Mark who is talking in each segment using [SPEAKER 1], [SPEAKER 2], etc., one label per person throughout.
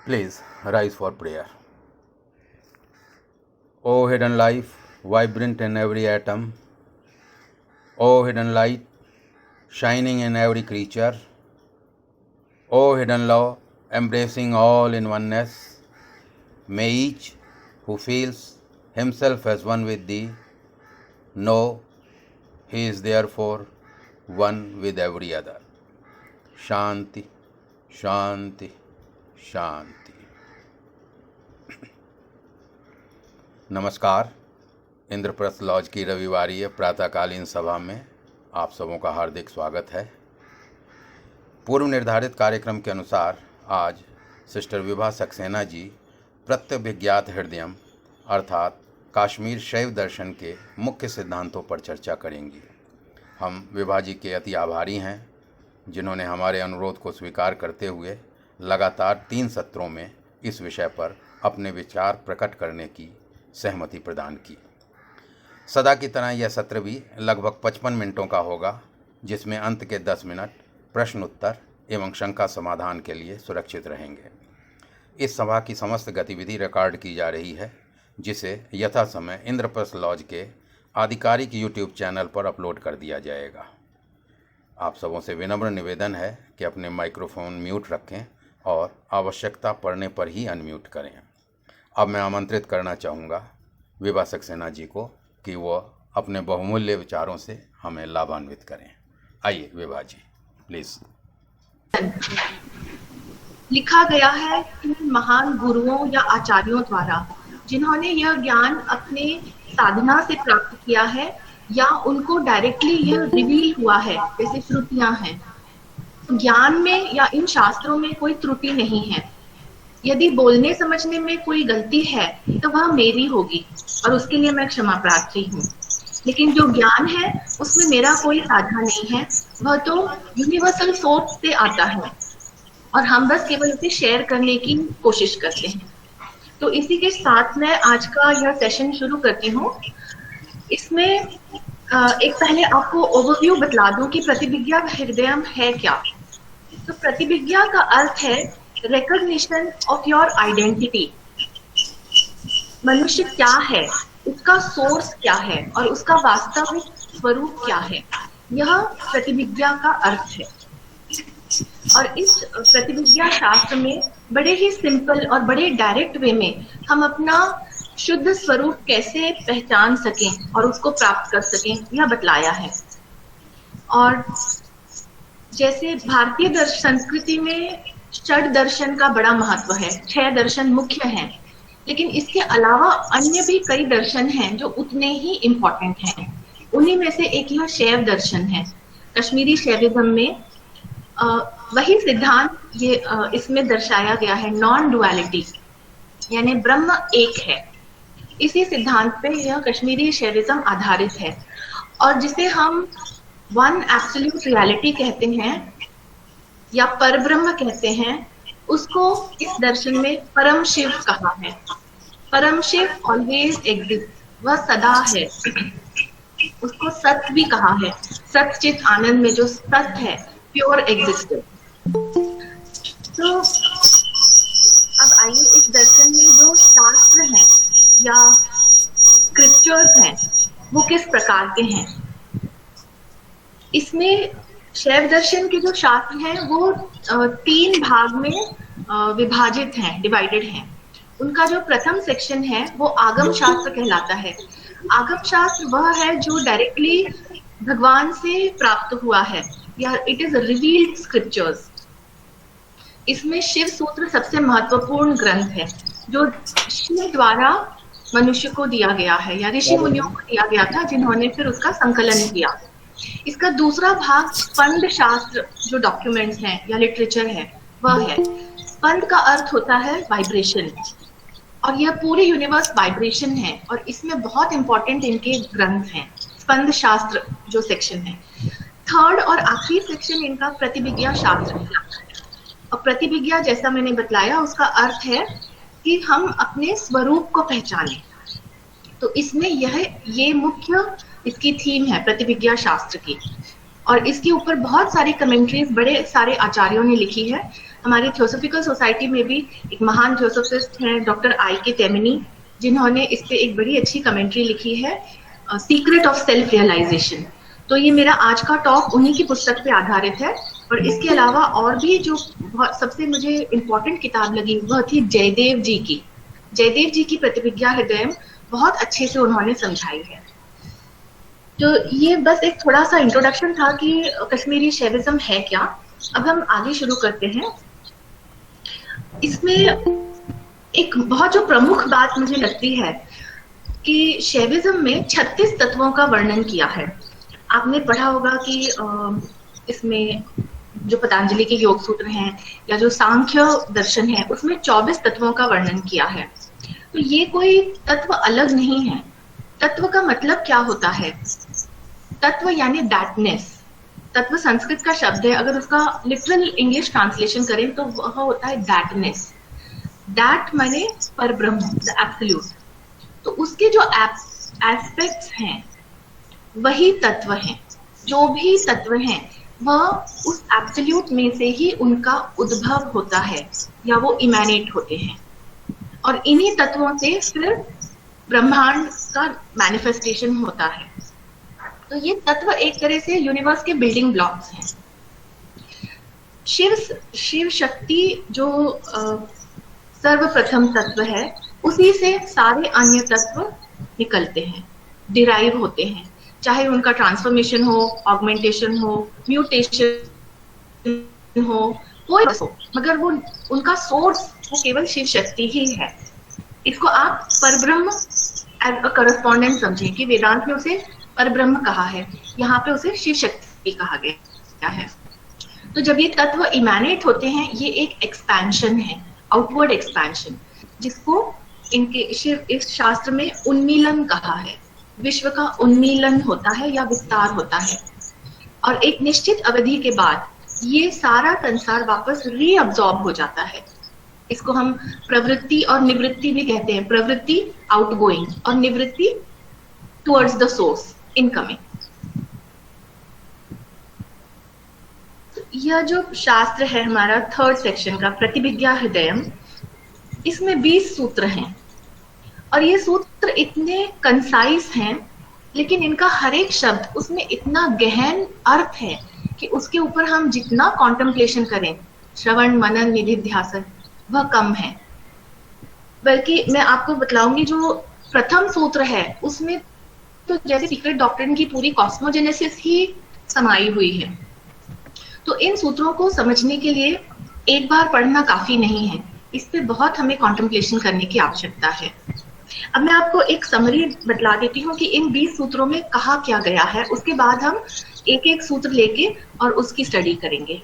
[SPEAKER 1] Please rise for prayer. O hidden life, vibrant in every atom, O hidden light, shining in every creature, O hidden law, embracing all in oneness, may each who feels himself as one with thee know he is therefore one with every other. Shanti, Shanti, Shanti. नमस्कार। Indraprastha laws की रविवारीय प्रातःकालीन सभा में आप सबों का हार्दिक स्वागत है। पूर्व निर्धारित कार्यक्रम के अनुसार आज सिस्टर विभा सक्सेना जी प्रत्यभिज्ञात हृदयम अर्थात कश्मीर शैव दर्शन के मुख्य सिद्धांतों पर चर्चा करेंगी। हम विभा जी के अति आभारी हैं जिन्होंने हमारे अनुरोध को स्वीकार करते हुए लगातार 3 सत्रों में इस विषय पर अपने विचार प्रकट करने की सहमति प्रदान की। सदा की तरह यह सत्र भी लगभग 55 मिनटों का होगा, जिसमें अंत के 10 मिनट प्रश्न उत्तर एवं शंका समाधान के लिए सुरक्षित रहेंगे। इस सभा की समस्त गतिविधि रिकॉर्ड की जा रही है, जिसे यथा समय इंद्रप्रस्थ लॉज के आधिकारिक यूट्यूब चैनल पर अपलोड कर दिया जाएगा। आप सबों से विनम्र निवेदन है कि अपने माइक्रोफोन म्यूट रखें और आवश्यकता पड़ने पर ही अनम्यूट करें। अब मैं आमंत्रित करना चाहूँगा विभा सक्सेना जी को कि वो अपने बहुमूल्य विचारों से हमें लाभान्वित करें। आइए विभा जी, प्लीज़।
[SPEAKER 2] लिखा गया है कि महान गुरुओं या आचार्यों द्वारा जिन्होंने यह ज्ञान अपने साधना से प्राप्त किया है या उनको डायरेक्टली यह रिवील हुआ है, जैसे श्रुतियां हैं, ज्ञान में या इन शास्त्रों में कोई त्रुटि नहीं है। यदि बोलने समझने में कोई गलती है तो वह मेरी होगी और उसके लिए मैं क्षमा प्रार्थी हूँ। लेकिन जो ज्ञान है उसमें मेरा कोई साझा नहीं है, वह तो यूनिवर्सल सोर्स से आता है और हम बस केवल उसे शेयर करने की कोशिश करते हैं। तो इसी के साथ मैं आज का यह सेशन शुरू करती हूँ। इसमें एक पहले आपको ओवरव्यू बतला दूं कि प्रतिभिज्ञा हृदयम है क्या। तो प्रतिभिज्ञा का अर्थ है रिकॉग्निशन ऑफ योर आइडेंटिटी। मनुष्य क्या है, उसका सोर्स क्या है और उसका वास्तविक स्वरूप क्या है, यह प्रतिभिज्ञा का अर्थ है। और इस प्रतिभिज्ञा शास्त्र में बड़े ही सिंपल और बड़े डायरेक्ट वे में हम अपना शुद्ध स्वरूप कैसे पहचान सकें और उसको प्राप्त कर सकें, यह बतलाया है। और जैसे भारतीय संस्कृति में षड दर्शन का बड़ा महत्व है, 6 दर्शन मुख्य हैं, लेकिन इसके अलावा अन्य भी कई दर्शन हैं जो उतने ही इम्पोर्टेंट हैं। उन्हीं में से एक यह शैव दर्शन है। कश्मीरी शैविज्म में वही सिद्धांत ये इसमें दर्शाया गया है, नॉन डुअलिटी, यानी ब्रह्म एक है। इसी सिद्धांत पे यह कश्मीरी शैविज्म आधारित है और जिसे हम वन एब्सोल्यूट रियलिटी कहते हैं या परब्रह्म कहते हैं, उसको इस दर्शन में परम शिव कहा है। परम शिव ऑलवेज एग्जिस्ट, वह सदा है। उसको सत्य भी कहा है, सच्चित आनंद में जो सत्य है, प्योर एग्जिस्टेंस। तो अब आइए इस दर्शन में जो शास्त्र हैं या स्क्रिप्चर्स हैं वो किस प्रकार के हैं। इसमें शैव दर्शन के जो शास्त्र हैं वो 3 भाग में विभाजित हैं, डिवाइडेड हैं। उनका जो प्रथम सेक्शन है वो आगम शास्त्र कहलाता है। आगम शास्त्र वह है जो डायरेक्टली भगवान से प्राप्त हुआ है या इट इज रिवील्ड स्क्रिप्चर्स। इसमें शिव सूत्र सबसे महत्वपूर्ण ग्रंथ है जो शिव द्वारा मनुष्य को दिया गया है या ऋषि मुनियों को दिया गया था, जिन्होंने फिर उसका संकलन किया। इसका दूसरा भाग स्पंद शास्त्र जो डॉक्यूमेंट्स हैं या लिटरेचर है वह है। स्पंद का अर्थ होता है वाइब्रेशन और यह पूरे यूनिवर्स वाइब्रेशन है और इसमें बहुत इंपॉर्टेंट इनके ग्रंथ हैं। स्पंद शास्त्र जो सेक्शन है। थर्ड और आखिरी सेक्शन इनका प्रतिभिज्ञा शास्त्र है। और प्रतिभिज्ञा जैसा मैंने बतलाया उसका अर्थ है कि हम अपने स्वरूप को पहचानें। तो इसमें ये मुख्य इसकी थीम है प्रतिभिज्ञा शास्त्र की। और इसके ऊपर बहुत सारी कमेंट्रीज बड़े सारे आचार्यों ने लिखी है। हमारी थियोसॉफिकल सोसाइटी में भी एक महान थियोसॉफिस्ट हैं डॉक्टर आई.के. टेमिनी, जिन्होंने इस पे एक बड़ी अच्छी कमेंट्री लिखी है, सीक्रेट ऑफ सेल्फ रियलाइजेशन। तो ये मेरा आज का टॉक उन्हीं की पुस्तक पे आधारित है। और इसके अलावा और भी जो सबसे मुझे इम्पोर्टेंट किताब लगी वह थी जयदेव जी की। जयदेव जी की प्रतिभिज्ञा हृदयम बहुत अच्छे से उन्होंने समझाई है। तो ये बस एक थोड़ा सा इंट्रोडक्शन था कि कश्मीरी शैविज्म है क्या। अब हम आगे शुरू करते हैं। इसमें एक बहुत जो प्रमुख बात मुझे लगती है कि शैविज्म में 36 तत्वों का वर्णन किया है। आपने पढ़ा होगा कि इसमें जो पतंजलि के योग सूत्र हैं या जो सांख्य दर्शन है उसमें 24 तत्वों का वर्णन किया है। तो ये कोई तत्व अलग नहीं है। तत्व का मतलब क्या होता है? तत्व यानी दैटनेस। तत्व संस्कृत का शब्द है, अगर उसका लिटरल इंग्लिश ट्रांसलेशन करें तो वह होता है दैटनेस। दैट माने परब्रह्म, द एब्सोल्यूट। तो उसके जो एस्पेक्ट्स हैं वही तत्व हैं। जो भी तत्व हैं वह उस एब्सोल्यूट में से ही उनका उद्भव होता है या वो इमेनेट होते हैं, और इन्हीं तत्वों से फिर ब्रह्मांड का मैनिफेस्टेशन होता है। तो ये तत्व एक तरह से यूनिवर्स के बिल्डिंग ब्लॉक्स हैं। शिव शक्ति जो सर्वप्रथम तत्व है, उसी से सारे अन्य तत्व निकलते हैं, डिराइव होते हैं, चाहे उनका ट्रांसफॉर्मेशन हो, ऑगमेंटेशन हो, म्यूटेशन हो, कोई हो, मगर वो उनका सोर्स वो केवल शिव शक्ति ही है। इसको आप परब्रह्म एज अ करस्पॉन्डेंट समझें कि वेदांत में उसे परब्रह्म कहा है, यहाँ पे उसे शिव शक्ति कहा गया है। तो जब ये तत्व इमैनेट होते हैं, ये एक एक्सपेंशन है, आउटवर्ड एक्सपेंशन, जिसको इस शास्त्र में उन्मीलन कहा है। विश्व का उन्मीलन होता है या विस्तार होता है, और एक निश्चित अवधि के बाद ये सारा संसार वापस रीअब्सॉर्ब हो जाता है। इसको हम प्रवृत्ति और निवृत्ति भी कहते हैं। प्रवृत्ति आउटगोइंग और निवृत्ति टुवर्ड्स द सोर्स, इनकमिंग। यह जो शास्त्र है हमारा थर्ड सेक्शन का, प्रतिभिज्ञा हृदयम, इसमें 20 सूत्र हैं, और ये सूत्र इतने कंसाइज हैं, लेकिन इनका हर एक शब्द उसमें इतना गहन अर्थ है कि उसके ऊपर हम जितना कॉन्टेम्पलेशन करें, श्रवण मनन निधिध्यासन, वह कम है। बल्कि मैं आपको बतलाऊंगी, जो प्रथम सूत्र है उसमें तो जैसे सीक्रेट डॉक्ट्रिन की पूरी कॉस्मोजेनेसिस ही समाई हुई है। तो इन सूत्रों को समझने के लिए एक बार पढ़ना काफी नहीं है, इस पे बहुत हमें कॉन्टेम्पलेशन करने की आवश्यकता है। अब मैं आपको एक समरी बतला देती हूँ कि इन 20 सूत्रों में कहा क्या गया है, उसके बाद हम एक एक सूत्र लेके और उसकी स्टडी करेंगे।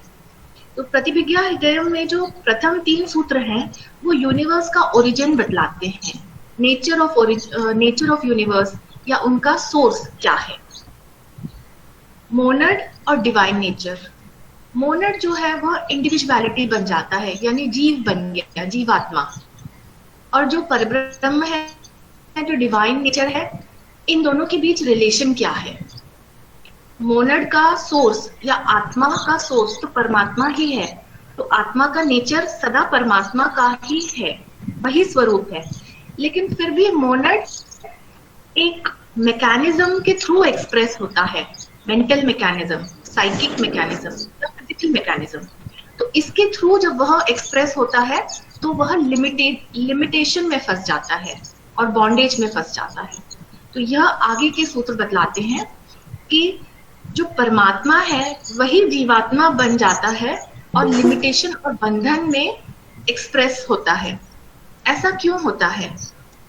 [SPEAKER 2] तो प्रतिभिज्ञा हृदयम में जो प्रथम 3 सूत्र हैं वो यूनिवर्स का ओरिजिन बतलाते हैं, नेचर ऑफ यूनिवर्स या उनका सोर्स क्या है। मोनड और डिवाइन नेचर। मोनड जो है वह इंडिविजुअलिटी बन जाता है, यानी जीव बन गया, जीवात्मा। और जो परब्रह्म है, जो डिवाइन नेचर है, इन दोनों के बीच रिलेशन क्या है। मोनड का सोर्स या आत्मा का सोर्स तो परमात्मा ही है, तो आत्मा का नेचर सदा परमात्मा का ही है, वही स्वरूप है। लेकिन फिर भी मोनड एक मैकेनिज्म के थ्रू एक्सप्रेस होता है, mental mechanism, psychic mechanism, physical mechanism. तो इसके थ्रू जब वह एक्सप्रेस होता है तो वह लिमिटेशन में फंस जाता है और बॉन्डेज में फंस जाता है। तो यह आगे के सूत्र बतलाते हैं कि जो परमात्मा है वही जीवात्मा बन जाता है और लिमिटेशन और बंधन में एक्सप्रेस होता है। ऐसा क्यों होता है?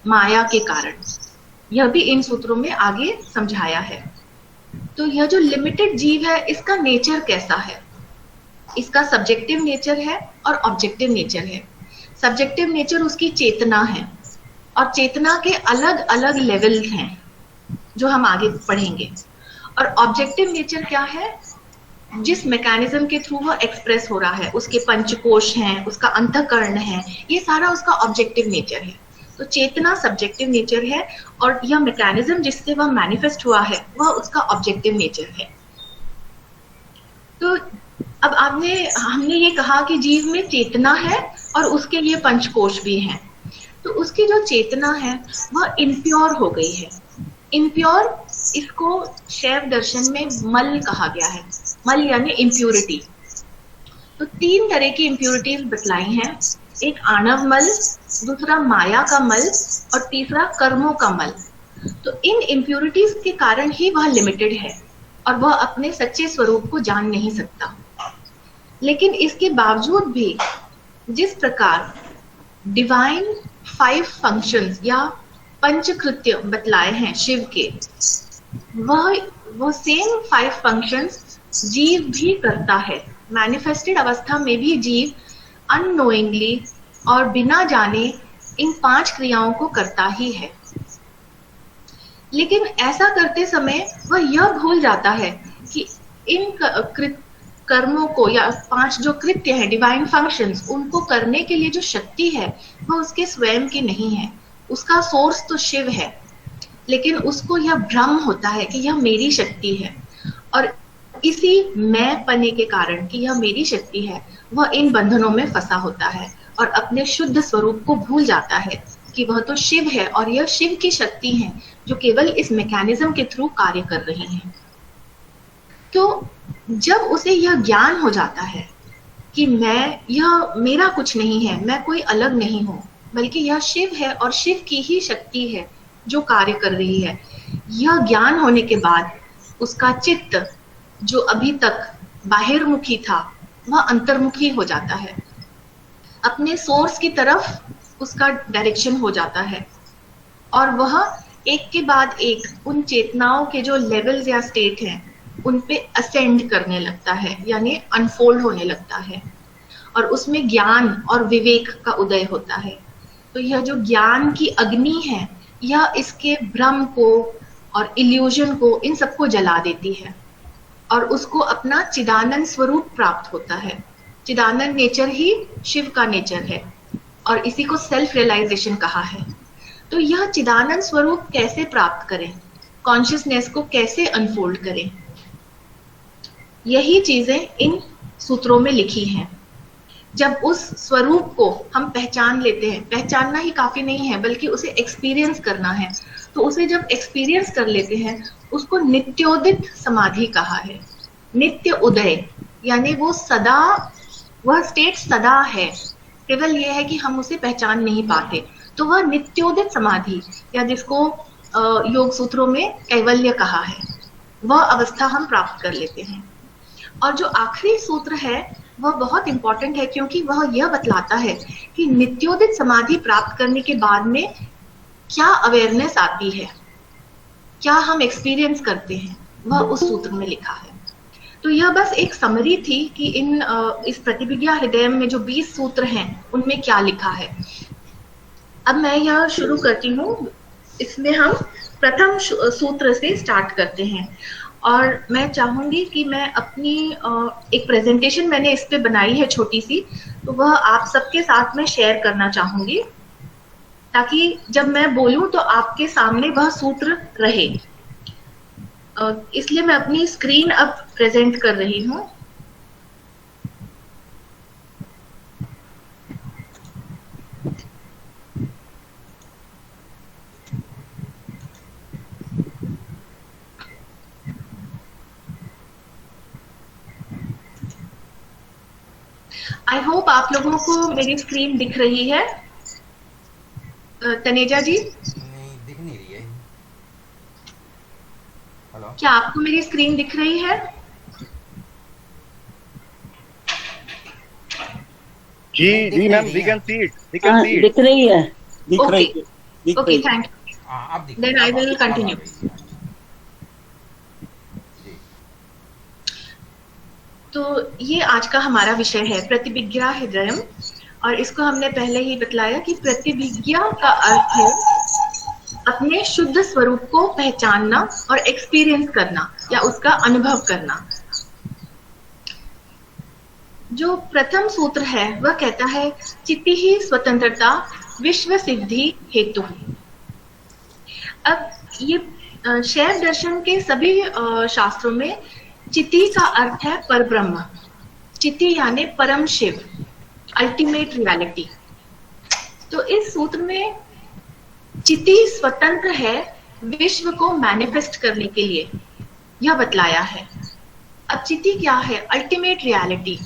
[SPEAKER 2] माया के कारण। यह भी इन सूत्रों में आगे समझाया है। तो यह जो लिमिटेड जीव है, इसका नेचर कैसा है? इसका सब्जेक्टिव नेचर है और ऑब्जेक्टिव नेचर है। सब्जेक्टिव नेचर उसकी चेतना है, और चेतना के अलग अलग लेवल्स हैं जो हम आगे पढ़ेंगे। और ऑब्जेक्टिव नेचर क्या है? जिस मैकेनिज्म के थ्रू वो एक्सप्रेस हो रहा है, उसके पंचकोश हैं, उसका अंतःकरण है, ये सारा उसका ऑब्जेक्टिव नेचर है। तो चेतना सब्जेक्टिव नेचर है, और यह मैकेनिज्म जिससे वह मैनिफेस्ट हुआ है वह उसका ऑब्जेक्टिव नेचर है। तो अब हमने ये कहा कि जीव में चेतना है और उसके लिए पंचकोश भी हैं। तो उसकी जो चेतना है वह इम्प्योर हो गई है। इम्प्योर, इसको शैव दर्शन में मल कहा गया है। मल यानी इम्प्यूरिटी। तो 3 तरह की इम्प्यूरिटीज बतलाई हैं। एक आणव मल, दूसरा माया का मल और तीसरा कर्मों का मल। तो इन इम्प्यूरिटीज के कारण ही वह लिमिटेड है और वह अपने सच्चे स्वरूप को जान नहीं सकता। लेकिन इसके बावजूद भी जिस प्रकार डिवाइन 5 फंक्शंस या पंचकृत्य बतलाए हैं शिव के, वह सेम 5 फंक्शंस जीव भी करता है। मैनिफेस्टेड अवस्था में भी जीव अननोइंगली और बिना जाने इन 5 क्रियाओं को करता ही है। लेकिन ऐसा करते समय वह यह भूल जाता है कि इन कर्मों को या 5 जो कृत्य हैं, डिवाइन फंक्शंस, उनको करने के लिए जो शक्ति है वह उसके स्वयं की नहीं है। उसका सोर्स तो शिव है, लेकिन उसको यह भ्रम होता है कि यह मेरी शक्ति है। और इसी मैं पने के कारण कि यह मेरी शक्ति है, वह इन बंधनों में फंसा होता है और अपने शुद्ध स्वरूप को भूल जाता है कि वह तो शिव है और यह शिव की शक्ति है जो केवल इस मैकेनिज्म के थ्रू कार्य कर रही है। तो जब उसे यह ज्ञान हो जाता है कि यह मेरा कुछ नहीं है, मैं कोई अलग नहीं हूं, बल्कि यह शिव है और शिव की ही शक्ति है जो कार्य कर रही है, यह ज्ञान होने के बाद उसका चित्त जो अभी तक बाहिर्मुखी था वह अंतर्मुखी हो जाता है। अपने सोर्स की तरफ उसका डायरेक्शन हो जाता है और वह एक के बाद एक उन चेतनाओं के जो लेवल्स या स्टेट हैं उन पे असेंड करने लगता है, यानी अनफोल्ड होने लगता है और उसमें ज्ञान और विवेक का उदय होता है। तो यह जो ज्ञान की अग्नि है यह इसके भ्रम को और इल्यूजन को, इन सबको जला देती है और उसको अपना चिदानंद स्वरूप प्राप्त होता है। चिदानंद नेचर ही शिव का नेचर है और इसी को सेल्फ रियलाइजेशन कहा है। तो यह चिदानंद स्वरूप कैसे प्राप्त करें, कॉन्शियसनेस को कैसे अनफोल्ड करें, यही चीजें इन सूत्रों में लिखी हैं। जब उस स्वरूप को हम पहचान लेते हैं, पहचानना ही काफी नहीं है बल्कि उसे एक्सपीरियंस करना है, तो उसे जब एक्सपीरियंस कर लेते हैं उसको नित्योदित समाधि कहा है। नित्य उदय यानी वो सदा, वह स्टेट सदा है, केवल यह है कि हम उसे पहचान नहीं पाते। तो वह नित्योदित समाधि या जिसको योग सूत्रों में कैवल्य कहा है, वह अवस्था हम प्राप्त कर लेते हैं। और जो आखिरी सूत्र है वह बहुत इंपॉर्टेंट है क्योंकि वह यह बतलाता है कि नित्योदित समाधि प्राप्त करने के बाद में क्या अवेयरनेस आती है, क्या हम एक्सपीरियंस करते हैं, वह उस सूत्र में लिखा है। तो यह बस एक समरी थी कि इस प्रतिभिज्ञा हृदय में जो 20 सूत्र हैं उनमें क्या लिखा है। अब मैं यह शुरू करती हूँ। इसमें हम प्रथम सूत्र से स्टार्ट करते हैं और मैं चाहूंगी कि मैं अपनी एक प्रेजेंटेशन मैंने इस पे बनाई है छोटी सी, तो वह आप सबके साथ में शेयर करना चाहूंगी ताकि जब मैं बोलूं तो आपके सामने वह सूत्र रहे। इसलिए मैं अपनी स्क्रीन अब प्रेजेंट कर रही हूँ। आई होप आप लोगों को मेरी स्क्रीन दिख रही है। तनेजा जी,
[SPEAKER 3] नहीं दिख नहीं रही है। हेलो,
[SPEAKER 2] क्या आपको मेरी स्क्रीन दिख रही है?
[SPEAKER 4] जी ma'am, we can see it, we can see it.
[SPEAKER 5] दिख रही है,
[SPEAKER 2] ओके, थैंक यू।
[SPEAKER 3] हाँ अब दिख
[SPEAKER 2] Then I will continue. तो ये आज का हमारा विषय है प्रतिभिज्ञा हृदयम, और इसको हमने पहले ही बतलाया कि प्रतिभिज्ञा का अर्थ है अपने शुद्ध स्वरूप को पहचानना और एक्सपीरियंस करना या उसका अनुभव करना। जो प्रथम सूत्र है वह कहता है चित्ति ही स्वतंत्रता विश्व सिद्धि हेतु। अब ये शैव दर्शन के सभी शास्त्रों में चित्ति का अर्थ है परब्रह्म, चिति यानी परम शिव, अल्टीमेट रियलिटी। तो इस सूत्र में चिति स्वतंत्र है विश्व को मैनिफेस्ट करने के लिए, यह बतलाया है। अब चिति क्या है? Ultimate reality.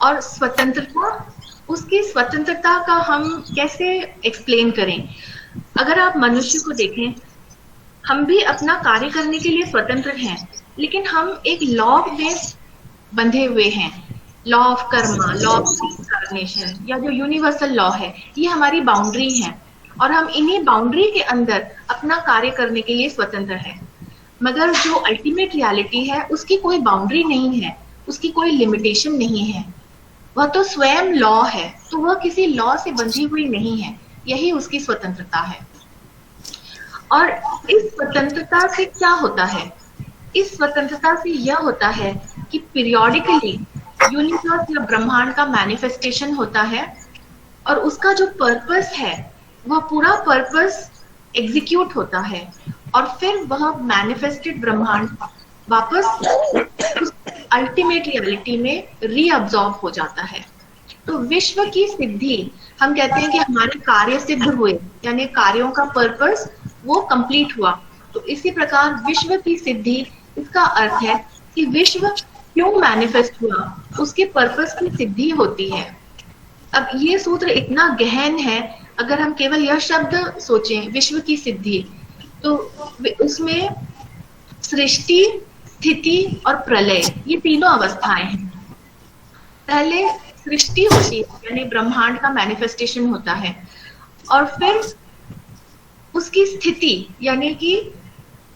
[SPEAKER 2] और स्वतंत्रता, उसकी स्वतंत्रता का हम कैसे एक्सप्लेन करें? अगर आप मनुष्य को देखें, हम भी अपना कार्य करने के लिए स्वतंत्र हैं, लेकिन हम एक लॉ में बंधे हुए हैं। Law of Karma, law of incarnation, या जो यूनिवर्सल लॉ है, ये हमारी बाउंड्री है और हम इन्हीं बाउंड्री के अंदर अपना कार्य करने के लिए स्वतंत्र है। मगर जो अल्टीमेट रियलिटी है, उसकी कोई बाउंड्री नहीं है, उसकी कोई लिमिटेशन नहीं है। वह तो स्वयं लॉ है, तो वह किसी लॉ से बंधी हुई नहीं है। यही उसकी स्वतंत्रता है। और इस स्वतंत्रता से क्या होता है? इस स्वतंत्रता से यह होता है कि पीरियोडिकली यूनिवर्स या ब्रह्मांड का मैनिफेस्टेशन होता है और उसका जो पर्पस है, वह पूरा पर्पस एग्जीक्यूट होता है और फिर वह मैनिफेस्टेड ब्रह्मांड वापस उस अल्टीमेट रियलिटी में रीअब्सॉर्ब हो जाता है। तो विश्व की सिद्धि, हम कहते हैं कि हमारे कार्य सिद्ध हुए, यानी कार्यों का पर्पस वो कंप्लीट हुआ। तो इसी प्रकार विश्व की सिद्धि, इसका अर्थ है कि विश्व क्यों मैनिफेस्ट हुआ, उसके पर्पस की सिद्धि होती है। अब ये सूत्र इतना गहन है, अगर हम केवल यह शब्द सोचें, विश्व की सिद्धि, तो उसमें सृष्टि, स्थिति और प्रलय, ये तीनों अवस्थाएं हैं। पहले सृष्टि होती है, यानी ब्रह्मांड का मैनिफेस्टेशन होता है, और फिर उसकी स्थिति यानी कि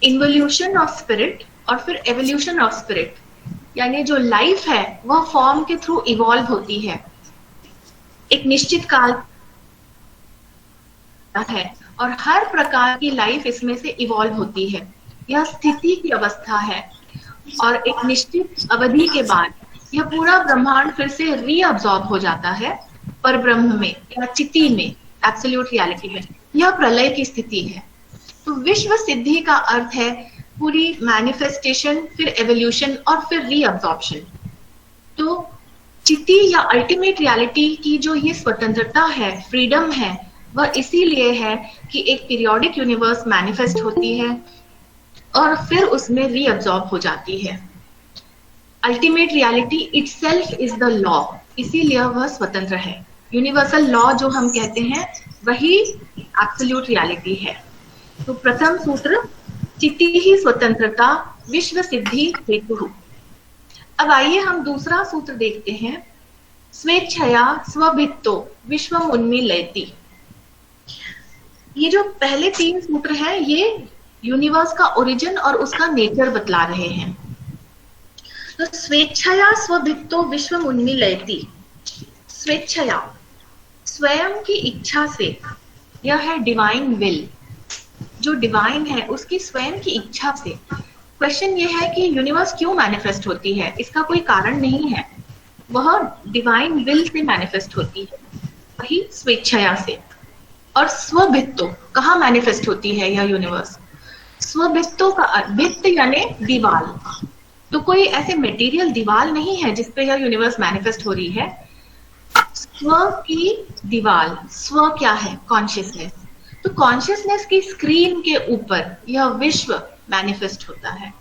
[SPEAKER 2] इन्वोल्यूशन ऑफ स्पिरिट, और फिर एवोल्यूशन ऑफ स्पिरिट, यानी जो लाइफ है वह फॉर्म के थ्रू इवॉल्व होती है, एक निश्चित काल है और हर प्रकार की लाइफ इसमें से इवॉल्व होती है। यह स्थिति की अवस्था है और एक निश्चित अवधि के बाद यह पूरा ब्रह्मांड फिर से रीअब्सॉर्ब हो जाता है पर ब्रह्म में या चिति में, एब्सोल्यूट रियलिटी में। यह प्रलय की स्थिति है। तो विश्व सिद्धि का अर्थ है पूरी मैनिफेस्टेशन, फिर एवोल्यूशन और फिर रीअब्सॉर्प्शन। तो चिति या अल्टीमेट रियलिटी की जो ये स्वतंत्रता है, फ्रीडम है, वह इसीलिए है कि एक पीरियोडिक यूनिवर्स मैनिफेस्ट होती है और फिर उसमें रीअब्सॉर्ब हो जाती है। Ultimate reality itself is the law, इसीलिए वह स्वतंत्र है। यूनिवर्सल लॉ जो हम कहते हैं वही एब्सोल्यूट रियलिटी है। तो प्रथम सूत्र, चिति ही स्वतंत्रता विश्व सिद्धि हेतु। अब आइए हम दूसरा सूत्र देखते हैं, स्वेच्छया स्वभित्तो विश्वम उन्मीलयति। ये जो पहले तीन सूत्र हैं, ये यूनिवर्स का ओरिजिन और उसका नेचर बतला रहे हैं। तो स्वेच्छया स्वभित्तो विश्वम उन्मीलयति, स्वेच्छया, स्वयं की इच्छा से, यह है डिवाइन विल। जो डिवाइन है उसकी स्वयं की इच्छा से। क्वेश्चन ये है कि यूनिवर्स क्यों मैनिफेस्ट होती है? इसका कोई कारण नहीं है, वह डिवाइन विल से मैनिफेस्ट होती है, वही स्वेच्छया से। और स्वभित्तो, कहाँ मैनिफेस्ट होती है यह यूनिवर्स? स्वभित्तो का भित्त यानी दीवाल, तो कोई ऐसे मटेरियल दीवाल नहीं है जिसपे यह यूनिवर्स मैनिफेस्ट हो रही है। स्व की दीवाल, स्व क्या है? कॉन्शियसनेस। तो कॉन्शियसनेस की स्क्रीन के ऊपर यह विश्व मैनिफेस्ट होता है।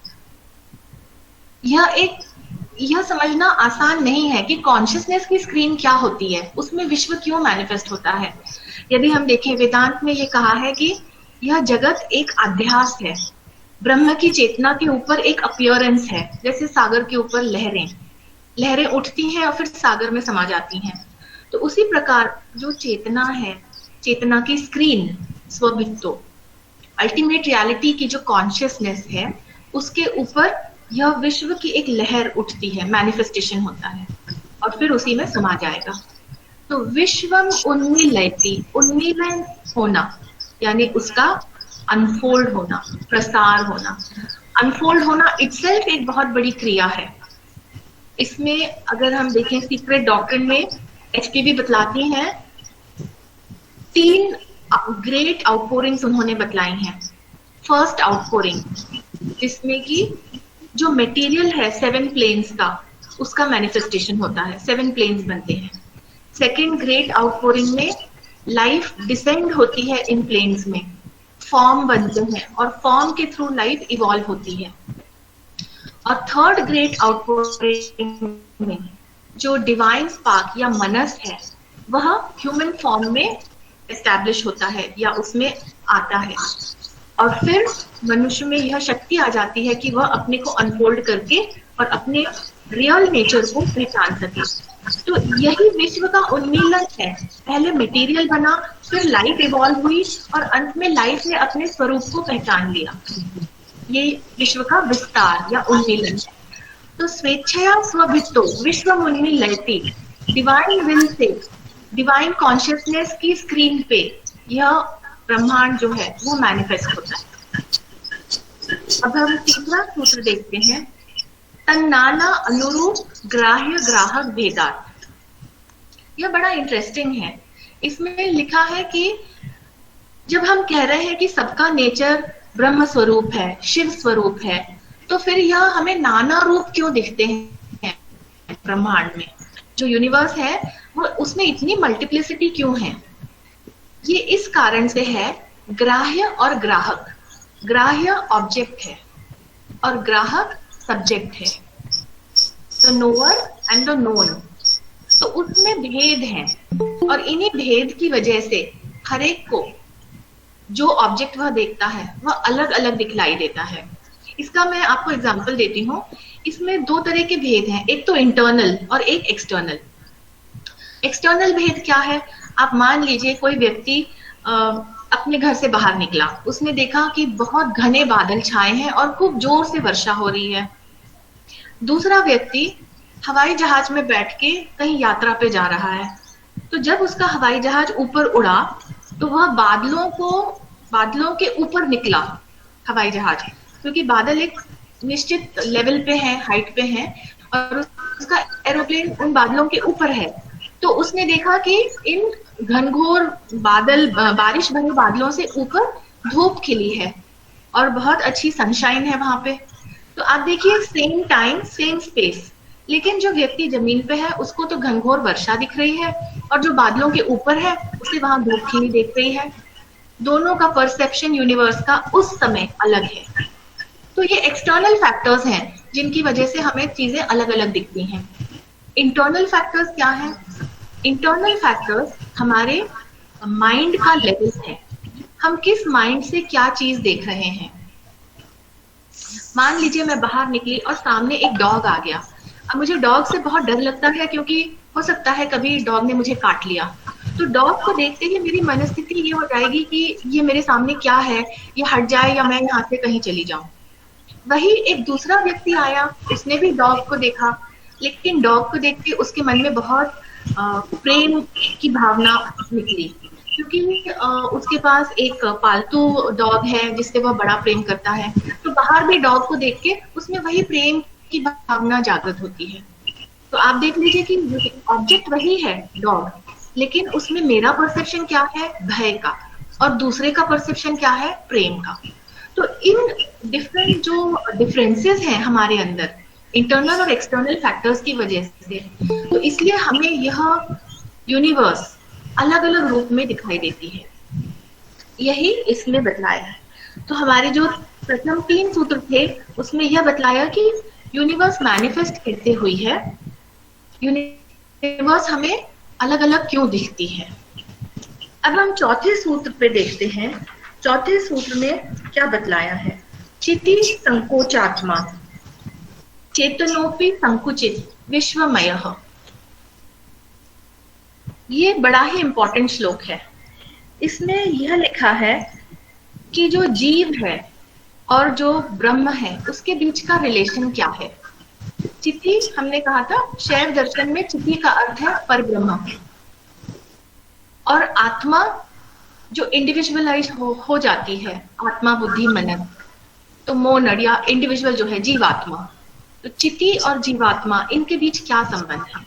[SPEAKER 2] यह समझना आसान नहीं है कि कॉन्शियसनेस की स्क्रीन क्या होती है, उसमें विश्व क्यों मैनिफेस्ट होता है। यदि हम देखें, वेदांत में यह कहा है कि यह जगत एक अध्यास है, ब्रह्म की चेतना के ऊपर एक अपीयरेंस है, जैसे सागर के ऊपर लहरें उठती हैं और फिर सागर में समा जाती हैं। तो उसी प्रकार जो चेतना है, चेतना की स्क्रीन स्वभित्तो, अल्टीमेट रियलिटी की जो कॉन्शियसनेस है, उसके ऊपर यह विश्व की एक लहर उठती है, मैनिफेस्टेशन होता है और फिर उसी में समा जाएगा। तो विश्वम उन्मीलयति, उन्मीलन होना यानी उसका अनफोल्ड होना, प्रसार होना। अनफोल्ड होना इटसेल्फ एक बहुत बड़ी क्रिया है। इसमें अगर हम देखें, सीक्रेट डॉक्ट्रिन में एचपीवी बतलाती हैं, 3 ग्रेट आउटपोरिंग्स उन्होंने बतलाई हैं। फर्स्ट आउटपोरिंग, जिसमें कि जो मटेरियल है 7 प्लेन्स का, उसका मैनिफेस्टेशन होता है, 7 प्लेन्स बनते हैं। सेकेंड ग्रेट आउटपोरिंग में लाइफ डिसेंड होती है इन प्लेन्स में, फॉर्म बनते हैं और फॉर्म के थ्रू लाइफ इवॉल्व होती है। और थर्ड ग्रेट आउटपोरिंग में जो डिवाइन स्पार्क या मनस है वह ह्यूमन फॉर्म में एस्टैब्लिश होता है या उसमें आता है, और फिर मनुष्य में यह शक्ति आ जाती है कि वह अपने को अनफोल्ड करके और अपने रियल नेचर को पहचान सके। तो यही विश्व का उन्मीलन है, पहले मटेरियल बना, फिर लाइफ इवॉल्व हुई और अंत में लाइफ ने अपने स्वरूप को पहचान लिया। ये विश्व का विस्तार या उन्मीलन है। तो स्वेच्छया स्वभित्तो विश्वम उन्मीलयति, डिवाइन विल से, डिवाइन कॉन्शियसनेस की स्क्रीन पे यह ब्रह्मांड जो है वो मैनिफेस्ट होता है। अब हम तीसरा सूत्र देखते हैं, तन्नाना अनुरूप ग्राह्य ग्राहक भेदार्थ। यह बड़ा इंटरेस्टिंग है। इसमें लिखा है कि जब हम कह रहे हैं कि सबका नेचर ब्रह्म स्वरूप है, शिव स्वरूप है, तो फिर यह हमें नाना रूप क्यों दिखते हैं ब्रह्मांड में? जो यूनिवर्स है वो उसमें इतनी मल्टीप्लिसिटी क्यों है? ये इस कारण से है, ग्राह्य और ग्राहक। ग्राह्य ऑब्जेक्ट है और ग्राहक सब्जेक्ट है, the knower and the known. तो उसमें भेद है और इन्हीं भेद की वजह से हर एक को जो ऑब्जेक्ट वह देखता है वह अलग अलग दिखलाई देता है। इसका मैं आपको एग्जांपल देती हूँ। इसमें दो तरह के भेद हैं, एक तो इंटरनल और एक एक्सटर्नल। एक्सटर्नल भेद क्या है? आप मान लीजिए कोई व्यक्ति अपने घर से बाहर निकला, उसने देखा कि बहुत घने बादल छाए हैं और खूब जोर से वर्षा हो रही है। दूसरा व्यक्ति हवाई जहाज में बैठ के कहीं यात्रा पे जा रहा है, तो जब उसका हवाई जहाज ऊपर उड़ा तो वह बादलों के ऊपर निकला हवाई जहाज, क्योंकि बादल एक निश्चित लेवल पे है, हाइट पे है, और उसका एरोप्लेन उन बादलों के ऊपर है। तो उसने देखा कि इन घनघोर बारिश भरे बादलों से ऊपर धूप खिली है और बहुत अच्छी सनशाइन है वहां पे। तो आप देखिए, सेम टाइम सेम स्पेस, लेकिन जो व्यक्ति जमीन पे है उसको तो घनघोर वर्षा दिख रही है और जो बादलों के ऊपर है उसे वहां धूप खिली दिख रही है। दोनों का परसेप्शन यूनिवर्स का उस समय अलग है। तो ये एक्सटर्नल फैक्टर्स हैं जिनकी वजह से हमें चीजें अलग अलग दिखती हैं। इंटरनल फैक्टर्स क्या है? इंटरनल फैक्टर्स हमारे माइंड का लेवल है, हम किस माइंड से क्या चीज देख रहे हैं। मान लीजिए मैं बाहर निकली और सामने एक डॉग आ गया। अब मुझे डॉग से बहुत डर लगता है, क्योंकि हो सकता है कभी डॉग ने मुझे काट लिया। तो डॉग को देखते ही मेरी मनस्थिति ये हो जाएगी कि ये मेरे सामने क्या है, ये हट जाए या मैं यहाँ से कहीं चली जाऊं। वही एक दूसरा व्यक्ति आया, उसने भी डॉग को देखा, लेकिन डॉग को देख के उसके मन में बहुत प्रेम की भावना निकली, क्योंकि उसके पास एक पालतू डॉग है जिससे वह बड़ा प्रेम करता है। तो बाहर भी डॉग को देख के उसमें वही प्रेम की भावना जागृत होती है। तो आप देख लीजिए कि ऑब्जेक्ट वही है डॉग, लेकिन उसमें मेरा परसेप्शन क्या है? भय का, और दूसरे का परसेप्शन क्या है? प्रेम का। तो इन डिफरेंट जो डिफरेंसेस हैं हमारे अंदर, इंटरनल और एक्सटर्नल फैक्टर्स की वजह से, तो इसलिए हमें यह यूनिवर्स अलग अलग रूप में दिखाई देती है। यही इसमें बतलाया है। तो हमारे जो प्रथम 3 सूत्र थे उसमें यह बतलाया कि यूनिवर्स मैनिफेस्ट कैसे हुई है, यूनिवर्स हमें अलग अलग क्यों दिखती है। अब हम चौथे सूत्र पे देखते हैं। चौथे सूत्र में क्या बतलाया है? चिति संकोचात्मा चेतनोपि संकुचित विश्वमयः। ये बड़ा ही इंपॉर्टेंट श्लोक है। इसमें यह लिखा है कि जो जीव है और जो ब्रह्म है उसके बीच का रिलेशन क्या है। चिति, हमने कहा था शैव दर्शन में चिति का अर्थ है परब्रह्म, और आत्मा जो इंडिविजुअलाइज हो जाती है, आत्मा बुद्धि मनन, तो मोनड या इंडिविजुअल जो है जीवात्मा। तो चिति और जीवात्मा, इनके बीच क्या संबंध है?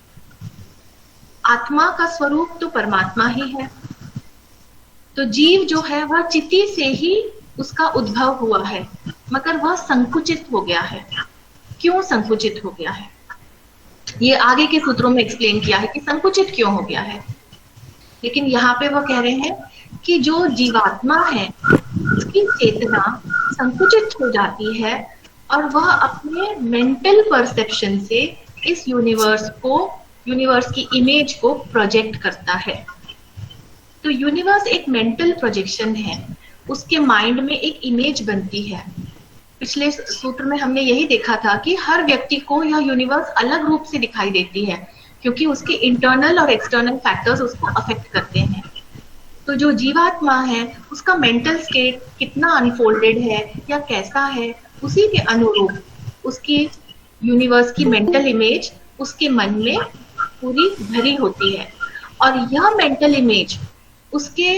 [SPEAKER 2] आत्मा का स्वरूप तो परमात्मा ही है, तो जीव जो है वह चिति से ही उसका उद्भव हुआ है, मगर वह संकुचित हो गया है। क्यों संकुचित हो गया है? ये आगे के सूत्रों में एक्सप्लेन किया है कि संकुचित क्यों हो गया है। लेकिन यहाँ पे वो कह रहे हैं कि जो जीवात्मा है उसकी चेतना संकुचित हो जाती है और वह अपने मेंटल परसेप्शन से इस यूनिवर्स की इमेज को प्रोजेक्ट करता है। तो यूनिवर्स एक मेंटल प्रोजेक्शन है, उसके माइंड में एक इमेज बनती है। पिछले सूत्र में हमने यही देखा था कि हर व्यक्ति को यह यूनिवर्स अलग रूप से दिखाई देती है क्योंकि उसके इंटरनल और एक्सटर्नल फैक्टर्स उसको अफेक्ट करते हैं। तो जो जीवात्मा है उसका मेंटल स्टेट कितना अनफोल्डेड है या कैसा है, उसी के अनुरूप उसकी यूनिवर्स की मेंटल इमेज उसके मन में पूरी भरी होती है और यह मेंटल इमेज उसके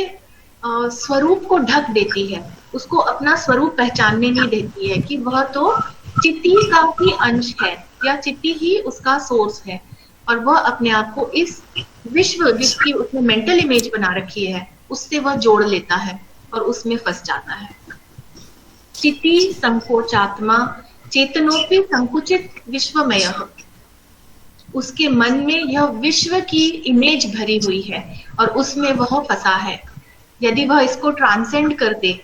[SPEAKER 2] स्वरूप को ढक देती है, उसको अपना स्वरूप पहचानने नहीं देती है कि वह तो चित्ती का ही अंश है या चित्ती ही उसका सोर्स है, और वह अपने आप को इस विश्व जिसकी उसने मेंटल इमेज बना रखी है उससे वह जोड़ लेता है और उसमें फंस जाता है। चित्ती संकोचात्मा चेतनोपि संकुचित विश्वमय, उसके मन में यह विश्व की इमेज भरी हुई है और उसमें वह फंसा है। यदि वह इसको ट्रांसेंड कर दे,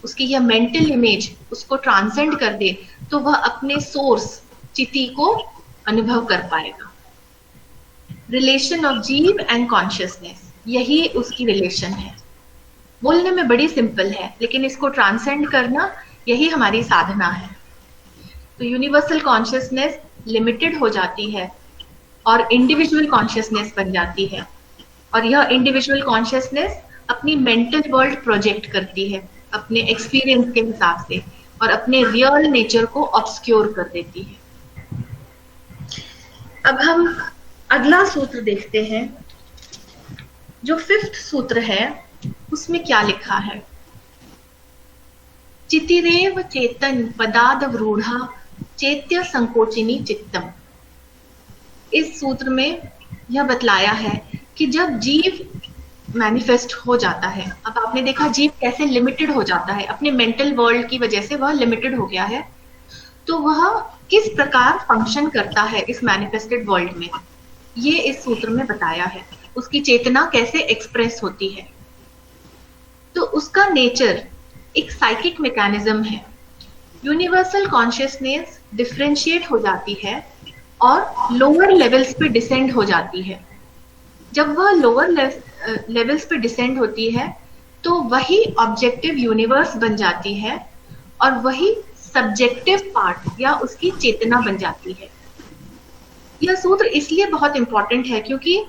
[SPEAKER 2] उसकी यह मेंटल इमेज उसको ट्रांसेंड कर दे, तो वह अपने सोर्स चिति को अनुभव कर पाएगा। रिलेशन ऑफ जीव एंड कॉन्शियसनेस, यही उसकी रिलेशन है। बोलने में बड़ी सिंपल है लेकिन इसको ट्रांसेंड करना यही हमारी साधना है। तो यूनिवर्सल कॉन्शियसनेस लिमिटेड हो जाती है और इंडिविजुअल कॉन्शियसनेस बन जाती है, और यह इंडिविजुअल कॉन्शियसनेस अपनी मेंटल वर्ल्ड प्रोजेक्ट करती है अपने एक्सपीरियंस के हिसाब से और अपने रियल नेचर को ऑब्सक्योर कर देती है। अब हम अगला सूत्र देखते हैं। जो 5th सूत्र है उसमें क्या लिखा है? चितिरेव चेतन पदादवरूढ़ा चेत्य संकोचिनी चित्तम। इस सूत्र में यह बतलाया है कि जब जीव मैनिफेस्ट हो जाता है, अब आपने देखा जीव कैसे लिमिटेड हो जाता है, अपने मेंटल वर्ल्ड की वजह से वह लिमिटेड हो गया है, तो वह किस प्रकार फंक्शन करता है इस मैनिफेस्टेड वर्ल्ड में, ये इस सूत्र में बताया है। उसकी चेतना कैसे एक्सप्रेस होती है। तो उसका नेचर एक साइकिक मैकेनिज्म है। यूनिवर्सल कॉन्शियसनेस डिफरेंशिएट हो जाती है और लोअर लेवल्स पे डिसेंड हो जाती है। जब वह लोअर लेवल्स पे डिसेंड होती है तो वही ऑब्जेक्टिव यूनिवर्स बन जाती है और वही सब्जेक्टिव पार्ट या उसकी चेतना बन जाती है। यह सूत्र इसलिए बहुत इंपॉर्टेंट है क्योंकि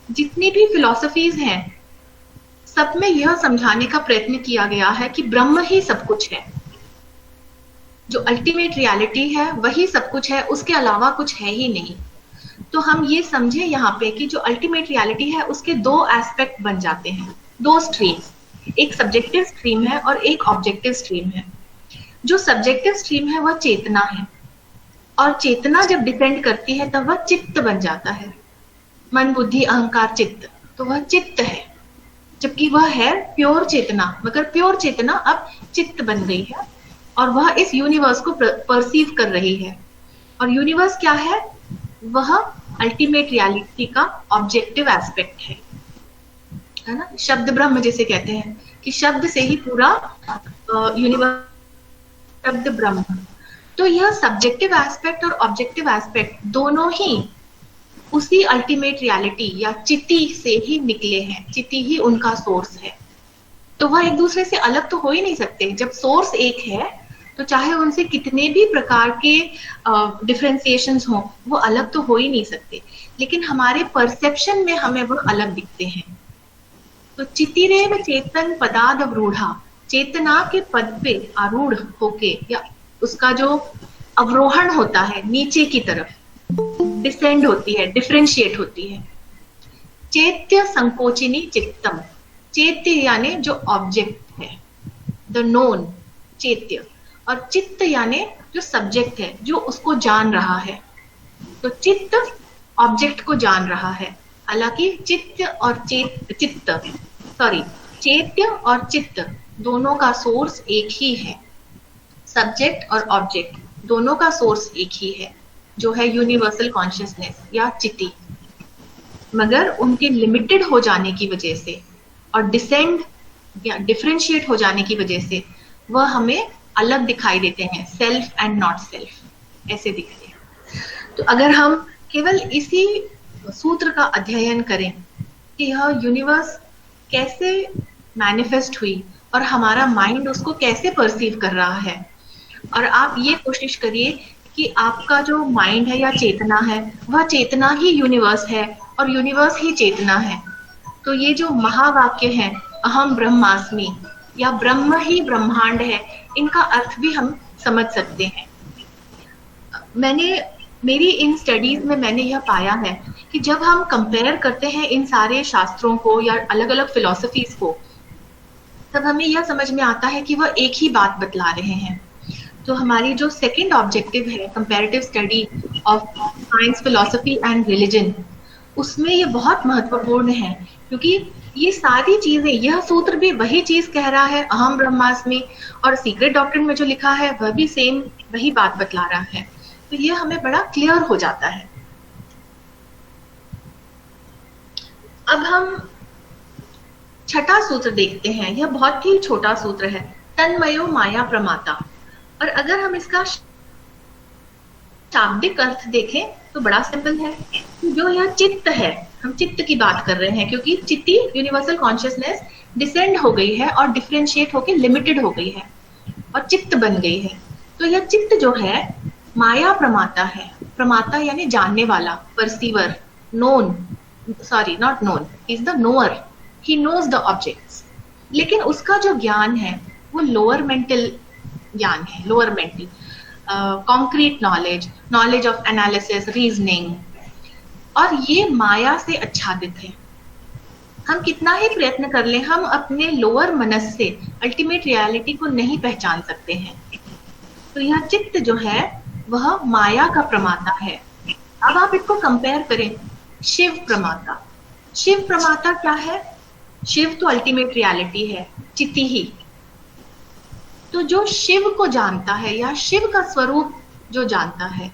[SPEAKER 2] जितनी भी फिलॉसफीज हैं सब में यह समझाने का प्रयत्न किया गया है कि ब्रह्म ही सब कुछ है, जो अल्टीमेट रियलिटी है वही सब कुछ है, उसके अलावा कुछ है ही नहीं। तो हम ये समझे यहाँ पे कि जो अल्टीमेट रियलिटी है उसके 2 एस्पेक्ट बन जाते हैं, 2 स्ट्रीम्स, एक सब्जेक्टिव स्ट्रीम है और एक ऑब्जेक्टिव स्ट्रीम है। जो सब्जेक्टिव स्ट्रीम है वह चेतना है, और चेतना जब डिपेंड करती है तब वह चित्त बन जाता है। मन बुद्धि अहंकार चित्त, तो वह चित्त है, जबकि वह है प्योर चेतना, मगर प्योर चेतना अब चित्त बन गई है और वह इस यूनिवर्स को परसीव कर रही है। और यूनिवर्स क्या है? वह अल्टीमेट रियलिटी का ऑब्जेक्टिव एस्पेक्ट है ना। शब्द ब्रह्म जिसे कहते हैं कि शब्द से ही पूरा यूनिवर्स, शब्द ब्रह्म। तो यह सब्जेक्टिव एस्पेक्ट और ऑब्जेक्टिव एस्पेक्ट दोनों ही उसी अल्टीमेट रियलिटी या चिति से ही निकले हैं, चिति ही उनका सोर्स है। तो वह एक दूसरे से अलग तो हो ही नहीं सकते। जब सोर्स एक है तो चाहे उनसे कितने भी प्रकार के डिफरेंशिएशंस हों, वो अलग तो हो ही नहीं सकते, लेकिन हमारे परसेप्शन में हमें वो अलग दिखते हैं। तो चितिरेव चेतन पदादवरूढ़ा, चेतना के पद पे आरूढ़ होके या उसका जो अवरोहण होता है नीचे की तरफ, डिसेंड होती है, डिफरेंशिएट होती है। चेत्य संकोचिनी चित्तम, चेत्य यानी जो ऑब्जेक्ट है, द नोन चेत्य, और चित्त यानी जो सब्जेक्ट है, जो उसको जान रहा है। तो चित्त ऑब्जेक्ट को जान रहा है, हालांकि चेत्य और चित्त दोनों का सोर्स एक ही है। सब्जेक्ट और ऑब्जेक्ट दोनों का सोर्स एक ही है। जो है यूनिवर्सल कॉन्शियसनेस या चिति, मगर उनके लिमिटेड हो जाने की वजह से और डिसेंड या डिफरेंशिएट हो जाने की वजह से वह हमें अलग दिखाई देते हैं, सेल्फ एंड नॉट सेल्फ ऐसे दिखते हैं। तो अगर हम केवल इसी सूत्र का अध्ययन करें कि यह यूनिवर्स कैसे मैनिफेस्ट हुई और हमारा माइंड उसको कैसे परसीव कर रहा है, और आप ये कोशिश करिए कि आपका जो माइंड है या चेतना है वह चेतना ही यूनिवर्स है और यूनिवर्स ही चेतना है। तो ये जो महावाक्य है अहम ब्रह्मास्मि या ब्रह्म ही ब्रह्मांड है, इनका अर्थ भी हम समझ सकते हैं। मेरी इन स्टडीज में मैंने यह पाया है कि जब हम कंपेयर करते हैं इन सारे शास्त्रों को या अलग अलग फिलॉसफीज को, तब हमें यह समझ में आता है कि वह एक ही बात बतला रहे हैं। तो हमारी जो सेकंड ऑब्जेक्टिव है comparative study of science, philosophy and religion, उसमें ये बहुत महत्वपूर्ण है, क्योंकि ये सारी चीजें, यह सूत्र भी वही चीज कह रहा है अहम ब्रह्मास्मि, और सीक्रेट डॉक्ट्रिन में जो लिखा है वह भी सेम वही बात बतला रहा है। तो ये हमें बड़ा क्लियर हो जाता है। अब हम छठा सूत्र देखते हैं। यह बहुत ही छोटा सूत्र है, तन्मयो माया प्रमाता। और अगर हम इसका शाब्दिक अर्थ देखें तो बड़ा सिंपल है। जो यह चित्त है, हम चित्त की बात कर रहे हैं, क्योंकि चित्ती यूनिवर्सल कॉन्शियसनेस डिसेंड हो गई है और डिफरेंशिएट होकर लिमिटेड हो गई है और चित्त बन गई है। तो यह चित्त जो है माया प्रमाता है। प्रमाता यानी जानने वाला, perceiver, known, sorry not known, is the knower, he knows the objects. लेकिन उसका जो ज्ञान है वो लोअर मेंटल ज्ञान है, lower mental, concrete knowledge, knowledge of analysis, reasoning, और ये माया से आच्छादित है। हम कितना ही प्रयत्न कर लें, हम अपने लोअर मनस से अल्टीमेट रियलिटी को नहीं पहचान सकते हैं। तो यह चित्त जो है वह माया का प्रमाता है। अब आप इसको कंपेयर करें शिव प्रमाता। शिव प्रमाता क्या है? शिव तो अल्टीमेट रियलिटी है, चिति ही। तो जो शिव को जानता है या शिव का स्वरूप जो जानता है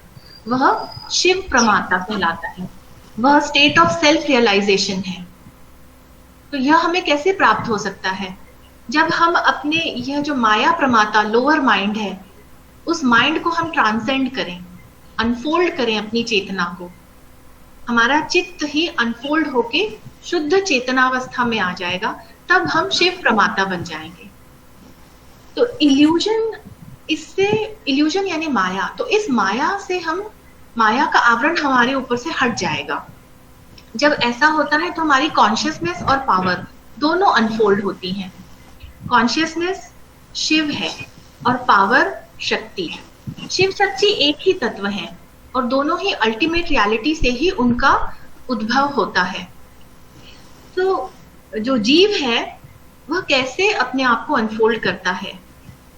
[SPEAKER 2] वह शिव प्रमाता कहलाता है। वह स्टेट ऑफ सेल्फ रियलाइजेशन है। तो यह हमें कैसे प्राप्त हो सकता है? जब हम अपने यह जो माया प्रमाता लोअर माइंड है, उस माइंड को हम ट्रांसेंड करें, अनफोल्ड करें अपनी चेतना को, हमारा चित्त ही अनफोल्ड होके शुद्ध चेतनावस्था में आ जाएगा, तब हम शिव प्रमाता बन जाएंगे। तो इल्यूजन, इससे इल्यूजन यानी माया, तो इस माया से हम, माया का आवरण हमारे ऊपर से हट जाएगा। जब ऐसा होता है तो हमारी कॉन्शियसनेस और पावर दोनों अनफोल्ड होती हैं। कॉन्शियसनेस शिव है और पावर शक्ति। शिव शक्ति एक ही तत्व है और दोनों ही अल्टीमेट रियलिटी से ही उनका उद्भव होता है। तो जो जीव है वह कैसे अपने आप को अनफोल्ड करता है?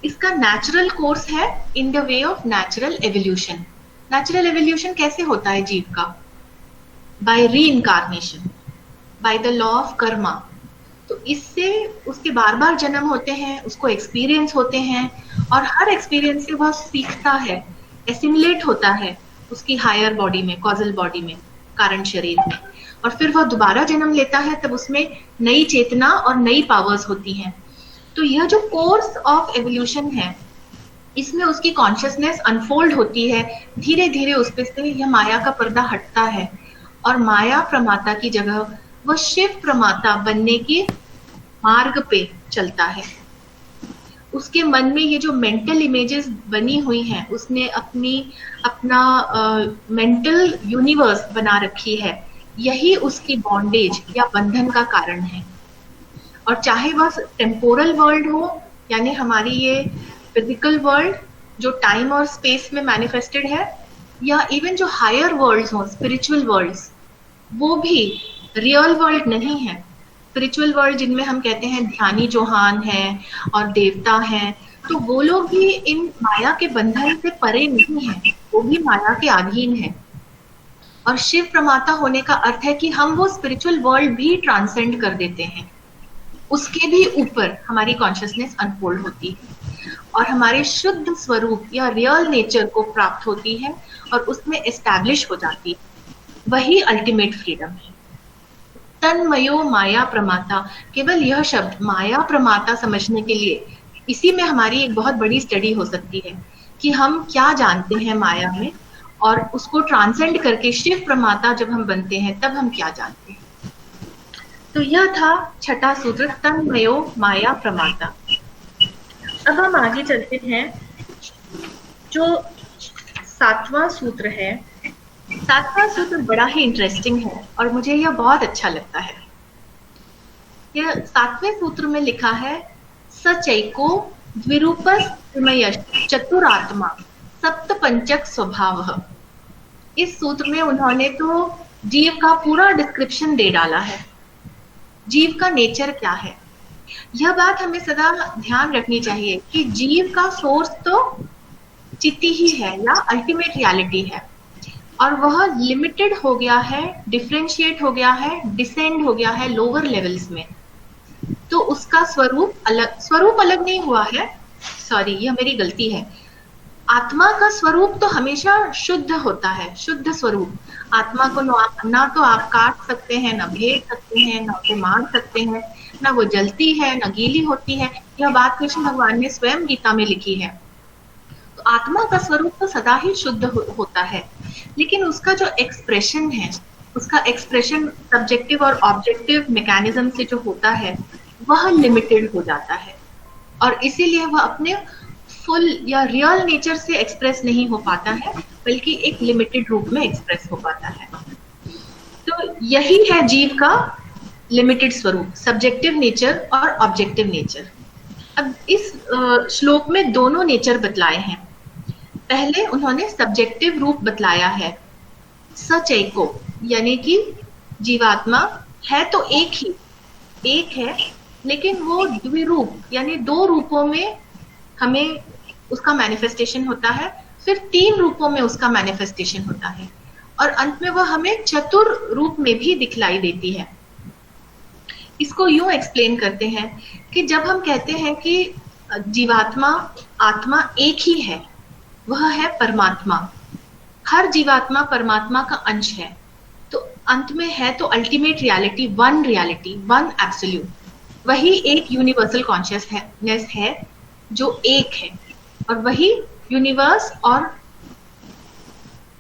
[SPEAKER 2] इसका नेचुरल कोर्स है in the way of natural evolution. Natural evolution कैसे होता है जीव का? By reincarnation, by the law of karma. तो इससे उसके बार बार जन्म होते हैं, उसको एक्सपीरियंस होते हैं, और हर एक्सपीरियंस से वह सीखता है, एसिमुलेट होता है उसकी हायर बॉडी में, कॉजल बॉडी में, कारण शरीर में, और फिर वह दोबारा जन्म लेता है, तब उसमें नई चेतना और नई पावर्स होती हैं। तो यह जो कोर्स ऑफ एवोल्यूशन है, इसमें उसकी कॉन्शियसनेस अनफोल्ड होती है, धीरे धीरे उस पे से यह माया का पर्दा हटता है और माया प्रमाता की जगह वह शिव प्रमाता बनने के मार्ग पे चलता है। उसके मन में ये जो मेंटल इमेजेस बनी हुई हैं, उसने अपना मेंटल यूनिवर्स बना रखी है, यही उसकी बॉन्डेज या बंधन का कारण है। और चाहे वह टेम्पोरल वर्ल्ड हो, यानी हमारी ये फिजिकल वर्ल्ड जो टाइम और स्पेस में मैनिफेस्टेड है, या इवन जो हायर वर्ल्ड्स हो, स्पिरिचुअल वर्ल्ड्स, वो भी रियल वर्ल्ड नहीं है। स्पिरिचुअल वर्ल्ड जिनमें हम कहते हैं ध्यानी जोहान है और देवता हैं, तो वो लोग भी इन माया के बंधन से परे नहीं है, वो भी माया के अधीन है। और शिव प्रमाता होने का अर्थ है कि हम वो स्पिरिचुअल वर्ल्ड भी ट्रांसेंड कर देते हैं, उसके भी ऊपर हमारी कॉन्शियसनेस अनफोल्ड होती है। और हमारे शुद्ध स्वरूप या रियल नेचर को प्राप्त होती है और उसमें एस्टैब्लिश हो जाती है, वही अल्टीमेट फ्रीडम है। तन्मयो माया प्रमाता, केवल यह शब्द माया प्रमाता समझने के लिए इसी में हमारी एक बहुत बड़ी स्टडी हो सकती है कि हम क्या जानते हैं माया में, और उसको ट्रांसेंड करके शिव प्रमाता जब हम बनते हैं तब हम क्या जानते हैं। तो यह था छठा सूत्र, तन्मयो माया प्रमाता। अब हम आगे चलते हैं, जो सातवां सूत्र है। सातवां सूत्र बड़ा ही इंटरेस्टिंग है और मुझे यह बहुत अच्छा लगता है। यह सातवें सूत्र में लिखा है, सचैको द्विरूपस त्रिमयश् चतुरात्मा सप्तपंचक स्वभावः। इस सूत्र में उन्होंने तो जीव का पूरा डिस्क्रिप्शन दे डाला है। जीव का नेचर क्या है, यह बात हमें सदा ध्यान रखनी चाहिए कि जीव का सोर्स तो चित्ती ही है या अल्टीमेट रियलिटी है, और वह लिमिटेड हो गया है, डिफरेंशिएट हो गया है, डिसेंड हो गया है लोअर लेवल्स में। तो उसका स्वरूप अलग नहीं हुआ है, सॉरी यह मेरी गलती है। आत्मा का स्वरूप तो हमेशा शुद्ध होता है, शुद्ध स्वरूप। आत्मा को ना तो आप काट सकते हैं, ना भेद सकते हैं, ना उसे मार सकते हैं, ना वो जलती है, ना गीली होती है। यह बात कृष्ण भगवान ने स्वयं गीता में लिखी है। तो आत्मा का स्वरूप तो सदा ही शुद्ध होता है, लेकिन उसका जो एक्सप्रेशन है, उसका एक्सप्रेशन सब्जेक्टिव और ऑब्जेक्टिव मैकेनिज्म से जो होता है वह लिमिटेड हो जाता है, और इसीलिए वह अपने फुल या रियल नेचर से एक्सप्रेस नहीं हो पाता है, बल्कि एक लिमिटेड रूप में एक्सप्रेस हो पाता है। तो यही है जीव का लिमिटेड स्वरूप, सब्जेक्टिव नेचर और ऑब्जेक्टिव नेचर। अब इस श्लोक में दोनों नेचर बतलाए हैं। पहले उन्होंने सब्जेक्टिव रूप बतलाया है, सचैको, यानी कि जीवात्मा है तो एक है, लेकिन वो द्विरूप यानी दो रूपों में हमें उसका मैनिफेस्टेशन होता है, फिर 3 रूपों में उसका मैनिफेस्टेशन होता है, और अंत में वह हमें चतुर रूप में भी दिखलाई देती है। इसको यूं एक्सप्लेन करते हैं कि जब हम कहते हैं कि जीवात्मा आत्मा एक ही है, वह है परमात्मा, हर जीवात्मा परमात्मा का अंश है, तो अंत में है तो अल्टीमेट रियलिटी, वन एब्सोल्यूट, वही एक यूनिवर्सल कॉन्शियसनेस है जो एक है, और वही यूनिवर्स और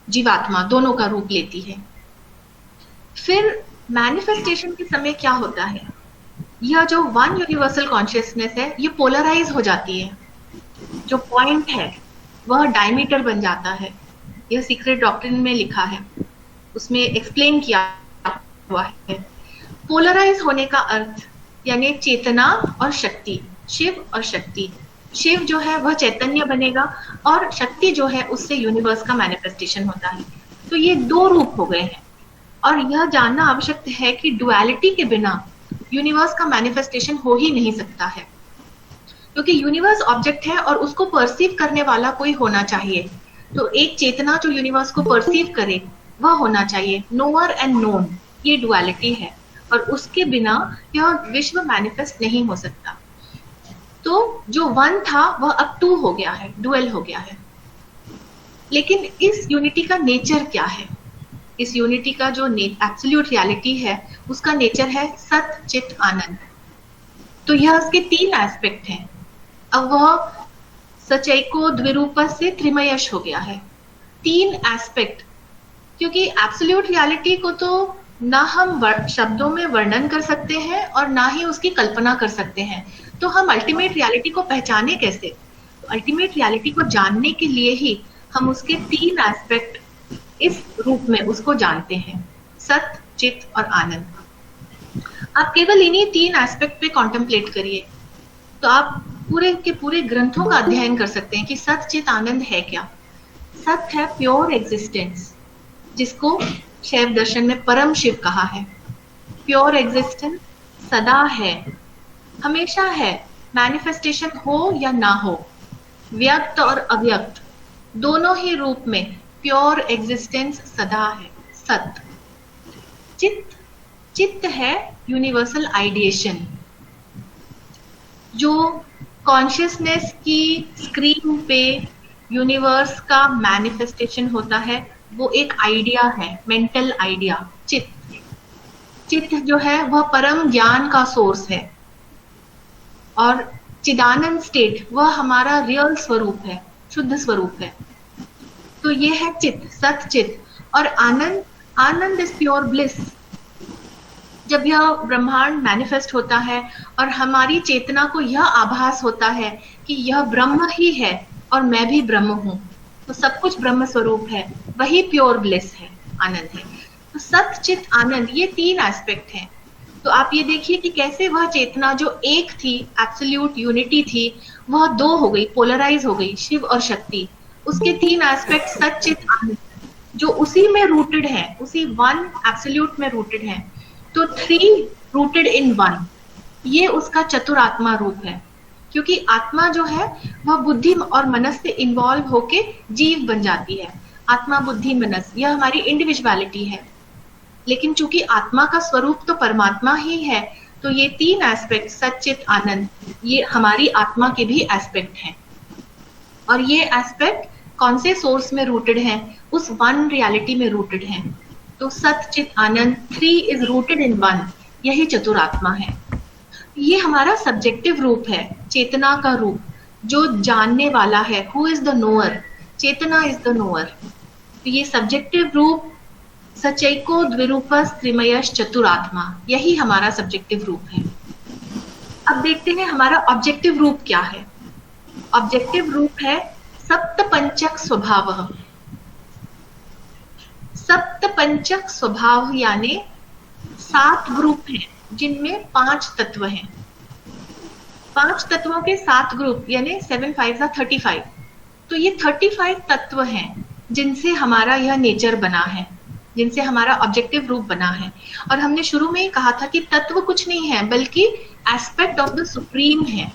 [SPEAKER 2] जीवात्मा दोनों का रूप लेती है। फिर मैनिफेस्टेशन के समय क्या होता है, यह जो वन यूनिवर्सल कॉन्शियसनेस है ये पोलराइज हो जाती है, जो पॉइंट है वह डायमीटर बन जाता है। यह सीक्रेट डॉक्ट्रिन में लिखा है, उसमें एक्सप्लेन किया हुआ है। पोलराइज होने का अर्थ यानी चेतना और शक्ति, शिव और शक्ति। शिव जो है वह चैतन्य बनेगा और शक्ति जो है उससे यूनिवर्स का मैनिफेस्टेशन होता है। तो ये 2 रूप हो गए हैं, और यह जानना आवश्यक है कि डुअलिटी के बिना यूनिवर्स का मैनिफेस्टेशन हो ही नहीं सकता है, क्योंकि यूनिवर्स ऑब्जेक्ट है और उसको परसीव करने वाला कोई होना चाहिए। तो एक चेतना जो यूनिवर्स को परसीव करे वह होना चाहिए। नोअर एंड नोन, ये डुअलिटी है, और उसके बिना यह विश्व मैनिफेस्ट नहीं हो सकता। तो जो 1 था वह अब 2 हो गया है, डुअल हो गया है। लेकिन इस यूनिटी का नेचर क्या है? इस यूनिटी का जो एब्सोल्यूट रियलिटी है उसका नेचर है सत चित आनंद। तो यह उसके 3 एस्पेक्ट हैं। अब वह सचैको द्विरूपस से त्रिमयश हो गया है, 3 एस्पेक्ट, क्योंकि एब्सोल्यूट रियलिटी को तो ना हम शब्दों में वर्णन कर सकते हैं और ना ही उसकी कल्पना कर सकते हैं। तो हम अल्टीमेट रियलिटी को पहचाने कैसे? तो अल्टीमेट रियलिटी को जानने के लिए ही हम उसके 3 एस्पेक्ट इस रूप में उसको जानते हैं, सत चित और आनंद। आप केवल इन्हीं 3 एस्पेक्ट पे कॉन्टेम्पलेट करिए, तो आप पूरे के पूरे ग्रंथों का अध्ययन कर सकते हैं कि सत चित आनंद है क्या। सत है प्योर एग्जिस्टेंस, जिसको शैव दर्शन में परम शिव कहा है। प्योर एग्जिस्टेंस सदा है, हमेशा है, मैनिफेस्टेशन हो या ना हो, व्यक्त और अव्यक्त दोनों ही रूप में प्योर एग्जिस्टेंस सदा है, सत। चित्त है यूनिवर्सल आइडिएशन, जो कॉन्शियसनेस की स्क्रीन पे यूनिवर्स का मैनिफेस्टेशन होता है, वो एक आइडिया है, मेंटल आइडिया, चित्त। चित्त जो है वह परम ज्ञान का सोर्स है, और चिदानंद स्टेट वह हमारा रियल स्वरूप है, शुद्ध स्वरूप है। तो ये है चित्त, सत चित्त। और आनंद, आनंद इज प्योर ब्लिस। जब यह ब्रह्मांड मैनिफेस्ट होता है और हमारी चेतना को यह आभास होता है कि यह ब्रह्म ही है और मैं भी ब्रह्म हूँ, तो सब कुछ ब्रह्म स्वरूप है, वही प्योर ब्लिस है, आनंद है। तो सत चित आनंद, ये तीन एस्पेक्ट हैं। तो आप ये देखिए कि कैसे वह चेतना जो एक थी, एब्सोल्यूट यूनिटी थी, वह दो हो गई, पोलराइज हो गई, शिव और शक्ति। उसके तीन एस्पेक्ट सत चित आनंद जो उसी में रूटेड है, उसी वन एब्सोल्यूट में रूटेड है। तो थ्री रूटेड इन वन, ये उसका चतुरात्मा रूप है। क्योंकि आत्मा जो है वह बुद्धि और मनस से इन्वॉल्व होके जीव बन जाती है। आत्मा, बुद्धि, मनस, यह हमारी इंडिविजुअलिटी है। लेकिन चूंकि आत्मा का स्वरूप तो परमात्मा ही है, तो ये तीन एस्पेक्ट सच्चित आनंद, ये हमारी आत्मा के भी एस्पेक्ट हैं। और ये एस्पेक्ट कौन से सोर्स में रूटेड हैं? उस वन रियलिटी में रूटेड हैं। तो सच्चित आनंद, three is rooted in one, यही चतुरात्मा है। ये हमारा सब्जेक्टिव रूप है, चेतना का रूप, जो जानने वाला है। Who is the knower? Chetna is the knower. तो ये सब्जेक्टिव रूप, सचैको द्विरूपस त्रिमयश चतुरात्मा, यही हमारा सब्जेक्टिव रूप है। अब देखते हैं हमारा ऑब्जेक्टिव रूप क्या है। ऑब्जेक्टिव रूप है सप्तपंचक स्वभाव। सप्तपंचक स्वभाव यानी 7 ग्रुप हैं, जिनमें 5 तत्व हैं। 5 तत्वों के 7 ग्रुप, यानी 7 5 35। तो ये 35 तत्व हैं जिनसे हमारा यह नेचर बना है, जिनसे हमारा ऑब्जेक्टिव रूप बना है। और हमने शुरू में ही कहा था कि तत्व कुछ नहीं है, बल्कि एस्पेक्ट ऑफ द सुप्रीम है।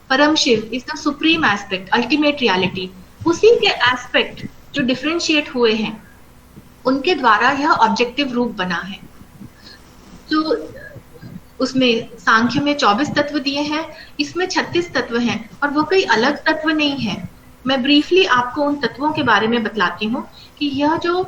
[SPEAKER 2] Param Shiva is the supreme aspect, ultimate reality. उसी के एस्पेक्ट जो डिफरेंशिएट हुए हैं, उनके द्वारा यह ऑब्जेक्टिव रूप बना है। तो उसमें सांख्य में 24 तत्व दिए हैं, इसमें 36 तत्व हैं, और वो कोई अलग तत्व नहीं है। मैं ब्रीफली आपको उन तत्वों के बारे में बतलाती हूँ कि यह जो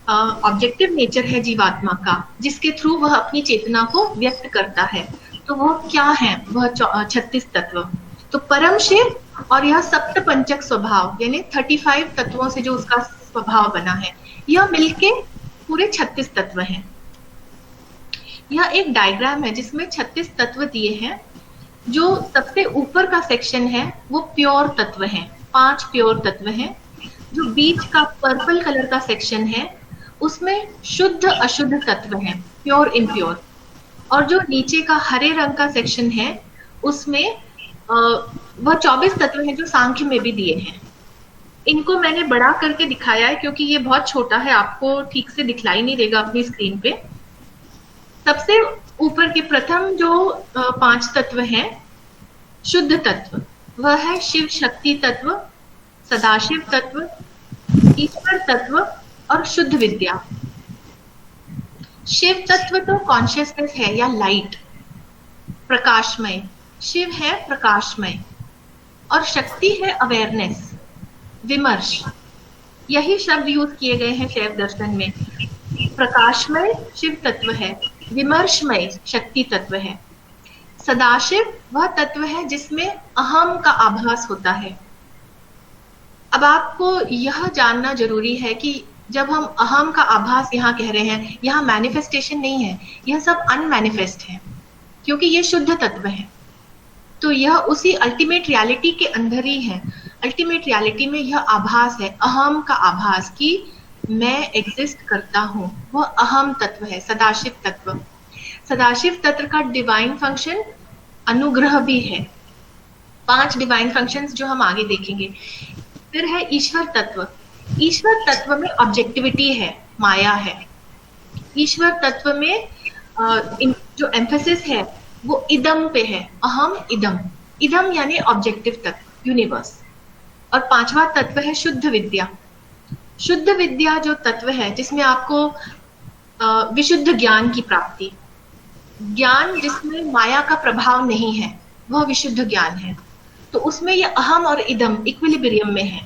[SPEAKER 2] ऑब्जेक्टिव नेचर है जीवात्मा का, जिसके थ्रू वह अपनी चेतना को व्यक्त करता है, तो वह क्या है? वह 36 तत्व। तो परम शिव और यह सप्तपंचक स्वभाव, यानी 35 तत्वों से जो उसका स्वभाव बना है, यह मिलके पूरे 36 तत्व हैं। यह एक डायग्राम है जिसमें 36 तत्व दिए हैं। जो सबसे ऊपर का सेक्शन है वो प्योर तत्व है, 5 प्योर तत्व हैं। जो बीच का पर्पल कलर का सेक्शन है उसमें शुद्ध अशुद्ध तत्व हैं, प्योर इम्प्योर। और जो नीचे का हरे रंग का सेक्शन है उसमें वह 24 तत्व हैं जो सांख्य में भी दिए हैं। इनको मैंने बड़ा करके दिखाया है क्योंकि ये बहुत छोटा है, आपको ठीक से दिखलाई नहीं देगा अपनी स्क्रीन पे। सबसे ऊपर के प्रथम जो 5 तत्व हैं, शुद्ध तत्व, वह है शिव शक्ति तत्व, सदाशिव तत्व, ईश्वर तत्व और शुद्ध विद्या। शिव तत्व तो कॉन्शियसनेस है या लाइट, प्रकाशमय। शिव है प्रकाशमय, और शक्ति है अवेयरनेस, विमर्श। यही शब्द यूज किए गए हैं शैव दर्शन में। प्रकाशमय शिव तत्व है, विमर्शमय शक्ति तत्व है। सदाशिव वह तत्व है जिसमें अहम का आभास होता है। अब आपको यह जानना जरूरी है कि जब हम अहम का आभास यहाँ कह रहे हैं, यहाँ मैनिफेस्टेशन नहीं है, यह सब अनमैनिफेस्ट है, क्योंकि ये शुद्ध तत्व है। तो यह उसी अल्टीमेट रियलिटी के अंदर ही है। अल्टीमेट रियलिटी में यह आभास है, अहम का आभास, कि मैं एग्जिस्ट करता हूँ, वह अहम तत्व है, सदाशिव तत्व। सदाशिव तत्व का डिवाइन फंक्शन अनुग्रह भी है। 5 डिवाइन फंक्शंस जो हम आगे देखेंगे। फिर है ईश्वर तत्व। ईश्वर तत्व में ऑब्जेक्टिविटी है, माया है। ईश्वर तत्व में जो एम्फेसिस है वो इदम पे है, अहम इदम। इदम यानी ऑब्जेक्टिव तत्व, यूनिवर्स। और 5वां तत्व है शुद्ध विद्या। शुद्ध विद्या जो तत्व है जिसमें आपको विशुद्ध ज्ञान की प्राप्ति, ज्ञान जिसमें माया का प्रभाव नहीं है, वह विशुद्ध ज्ञान है। तो उसमें ये अहम और इदम इक्विलिब्रियम में है,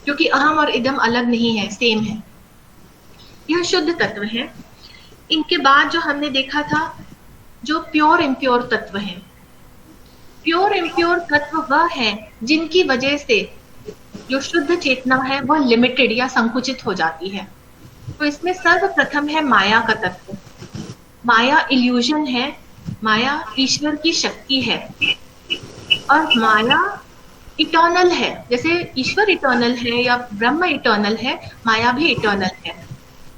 [SPEAKER 2] क्योंकि अहम और इदम अलग नहीं है, सेम है। यह शुद्ध तत्व है। इनके बाद जो हमने देखा था, जो प्योर इम्प्योर तत्व है। प्योर इम्प्योर तत्व वह है जिनकी वजह से जो शुद्ध चेतना है वह लिमिटेड या संकुचित हो जाती है। तो इसमें सर्वप्रथम है माया का तत्व। माया इल्यूजन है, माया ईश्वर की शक्ति है, और माया इटर्नल है। जैसे ईश्वर इटर्नल है या ब्रह्म इटर्नल है, माया भी इटर्नल है।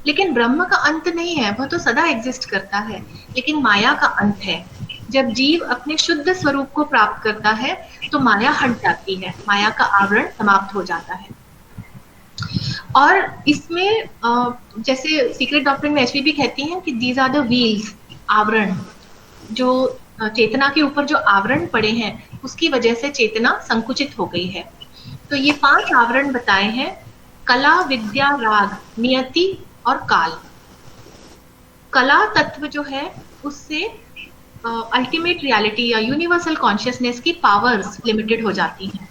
[SPEAKER 2] लेकिन ब्रह्म का अंत नहीं है, वह तो सदा एग्जिस्ट करता है, लेकिन माया का अंत है। जब जीव अपने शुद्ध स्वरूप को प्राप्त करता है तो माया हट जाती है, माया का आवरण समाप्त हो जाता है। और इसमें जैसे सीक्रेट डॉक्ट्रिन में एचपीपी कहती हैं कि दीज आर द व्हील्स, आवरण, जो चेतना के ऊपर जो आवरण पड़े हैं उसकी वजह से चेतना संकुचित हो गई है। तो ये 5 आवरण बताए हैं: कला, विद्या, राग, नियति और काल। कला तत्व जो है उससे अल्टीमेट रियलिटी या यूनिवर्सल कॉन्शियसनेस की पावर्स लिमिटेड हो जाती हैं।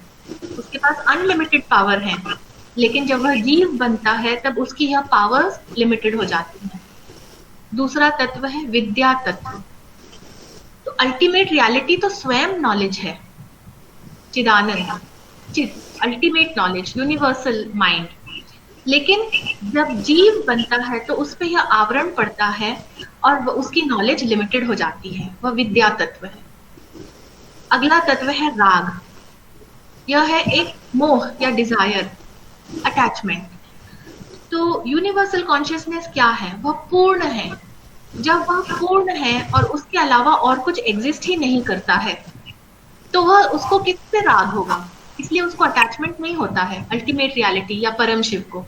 [SPEAKER 2] उसके पास अनलिमिटेड पावर है, लेकिन जब वह जीव बनता है तब उसकी यह पावर्स लिमिटेड हो जाती हैं। दूसरा तत्व है विद्या तत्व। तो अल्टीमेट रियलिटी तो स्वयं नॉलेज है, चिदानंद, अल्टीमेट नॉलेज, यूनिवर्सल माइंड। लेकिन जब जीव बनता है तो उस पर यह आवरण पड़ता है और उसकी नॉलेज लिमिटेड हो जाती है, वह विद्या तत्व है। अगला तत्व है राग। यह है एक मोह या डिजायर, अटैचमेंट। तो यूनिवर्सल कॉन्शियसनेस क्या है? वह पूर्ण है। जब वह पूर्ण है और उसके अलावा और कुछ एग्जिस्ट ही नहीं करता है तो वह, उसको किससे राग होगा? इसलिए उसको अटैचमेंट नहीं होता है अल्टीमेट रियलिटी या परम शिव को।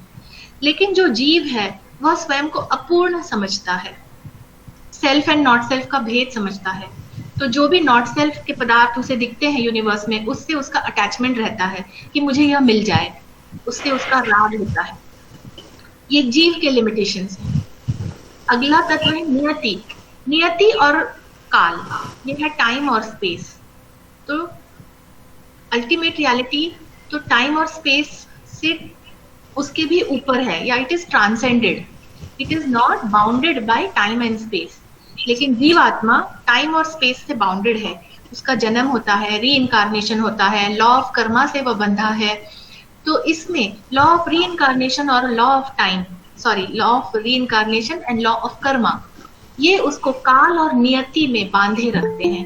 [SPEAKER 2] लेकिन जो जीव है वह स्वयं को अपूर्ण समझता है, सेल्फ एंड नॉट सेल्फ का भेद समझता है। तो जो भी नॉट सेल्फ के पदार्थ उसे दिखते हैं यूनिवर्स में, उससे उसका अटैचमेंट रहता है कि मुझे यह मिल जाए, उससे उसका राग होता है। ये जीव के लिमिटेशंस हैं। अगला तत्व है नियति। नियति और काल, ये है टाइम और स्पेस। तो अल्टीमेट रियलिटी तो टाइम और स्पेस से उसके भी ऊपर है, या it is transcended, it is not bounded by time and space. लेकिन जीवात्मा टाइम और स्पेस से बाउंडेड है। उसका जन्म होता है, री इनकारनेशन होता है, लॉ ऑफ कर्मा से वह बंधा है। तो इसमें लॉ ऑफ री इनकारनेशन और law of time, law of री incarnation and law of Karma, ये उसको काल और नियति में बांधे रखते हैं।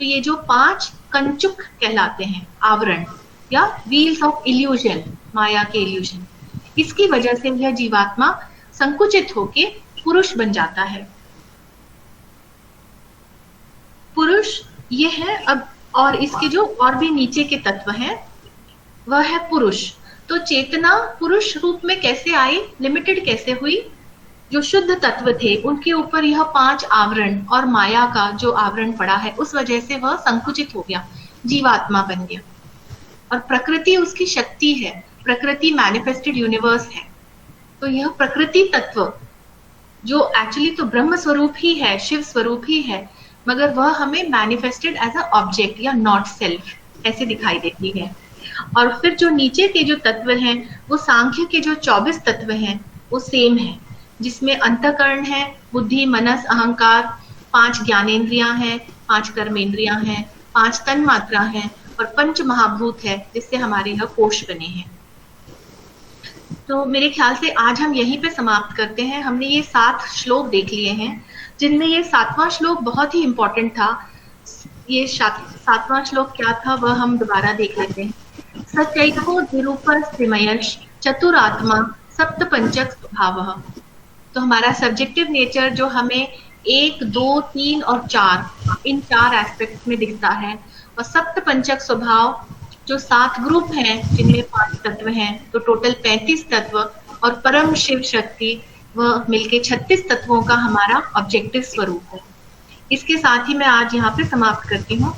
[SPEAKER 2] तो ये जो 5 कंचुक कहलाते हैं, आवरण या व्हील्स ऑफ इल्यूजन, माया के इल्यूजन, इसकी वजह से यह जीवात्मा संकुचित होके पुरुष बन जाता है। पुरुष ये है अब, और इसके जो और भी नीचे के तत्व हैं वह है पुरुष। तो चेतना पुरुष रूप में कैसे आई, लिमिटेड कैसे हुई? जो शुद्ध तत्व थे उनके ऊपर यह 5 आवरण और माया का जो आवरण पड़ा है, उस वजह से वह संकुचित हो गया, जीवात्मा बन गया। और प्रकृति उसकी शक्ति है, प्रकृति मैनिफेस्टेड यूनिवर्स है। तो यह प्रकृति तत्व जो एक्चुअली तो ब्रह्म स्वरूप ही है, शिव स्वरूप ही है, मगर वह हमें मैनिफेस्टेड एज अ ऑब्जेक्ट या नॉट सेल्फ ऐसे दिखाई देती है। और फिर जो नीचे के जो तत्व हैं वो सांख्य के जो 24 तत्व हैं वो सेम है, जिसमें अंतःकरण है, बुद्धि, मनस, अहंकार, 5 ज्ञानेंद्रियां हैं, 5 कर्मेंद्रियां हैं, 5 तन्मात्रा हैं और 5 महाभूत है, जिससे हमारे यह कोश बने हैं। तो मेरे ख्याल से आज हम यहीं पे समाप्त करते हैं। हमने ये 7 श्लोक देख लिए हैं, जिनमें ये 7वां श्लोक बहुत ही इंपॉर्टेंट था। ये 7वां श्लोक क्या था वह हम दोबारा देख लेते हैं। सचैको द्विरूपः स्त्रिमयश् चतुरात्मा सप्तपंचक स्वभावः। तो हमारा सब्जेक्टिव नेचर जो हमें 1, 2, 3 और 4 इन 4 एस्पेक्ट्स में दिखता है, और सप्तपंचक स्वभाव जो 7 ग्रुप हैं जिनमें 5 तत्व हैं, तो टोटल 35 तत्व, और परम शिव शक्ति वह मिलके 36 तत्वों का हमारा ऑब्जेक्टिव स्वरूप है। इसके साथ ही मैं आज यहाँ पे समाप्त करती हूँ।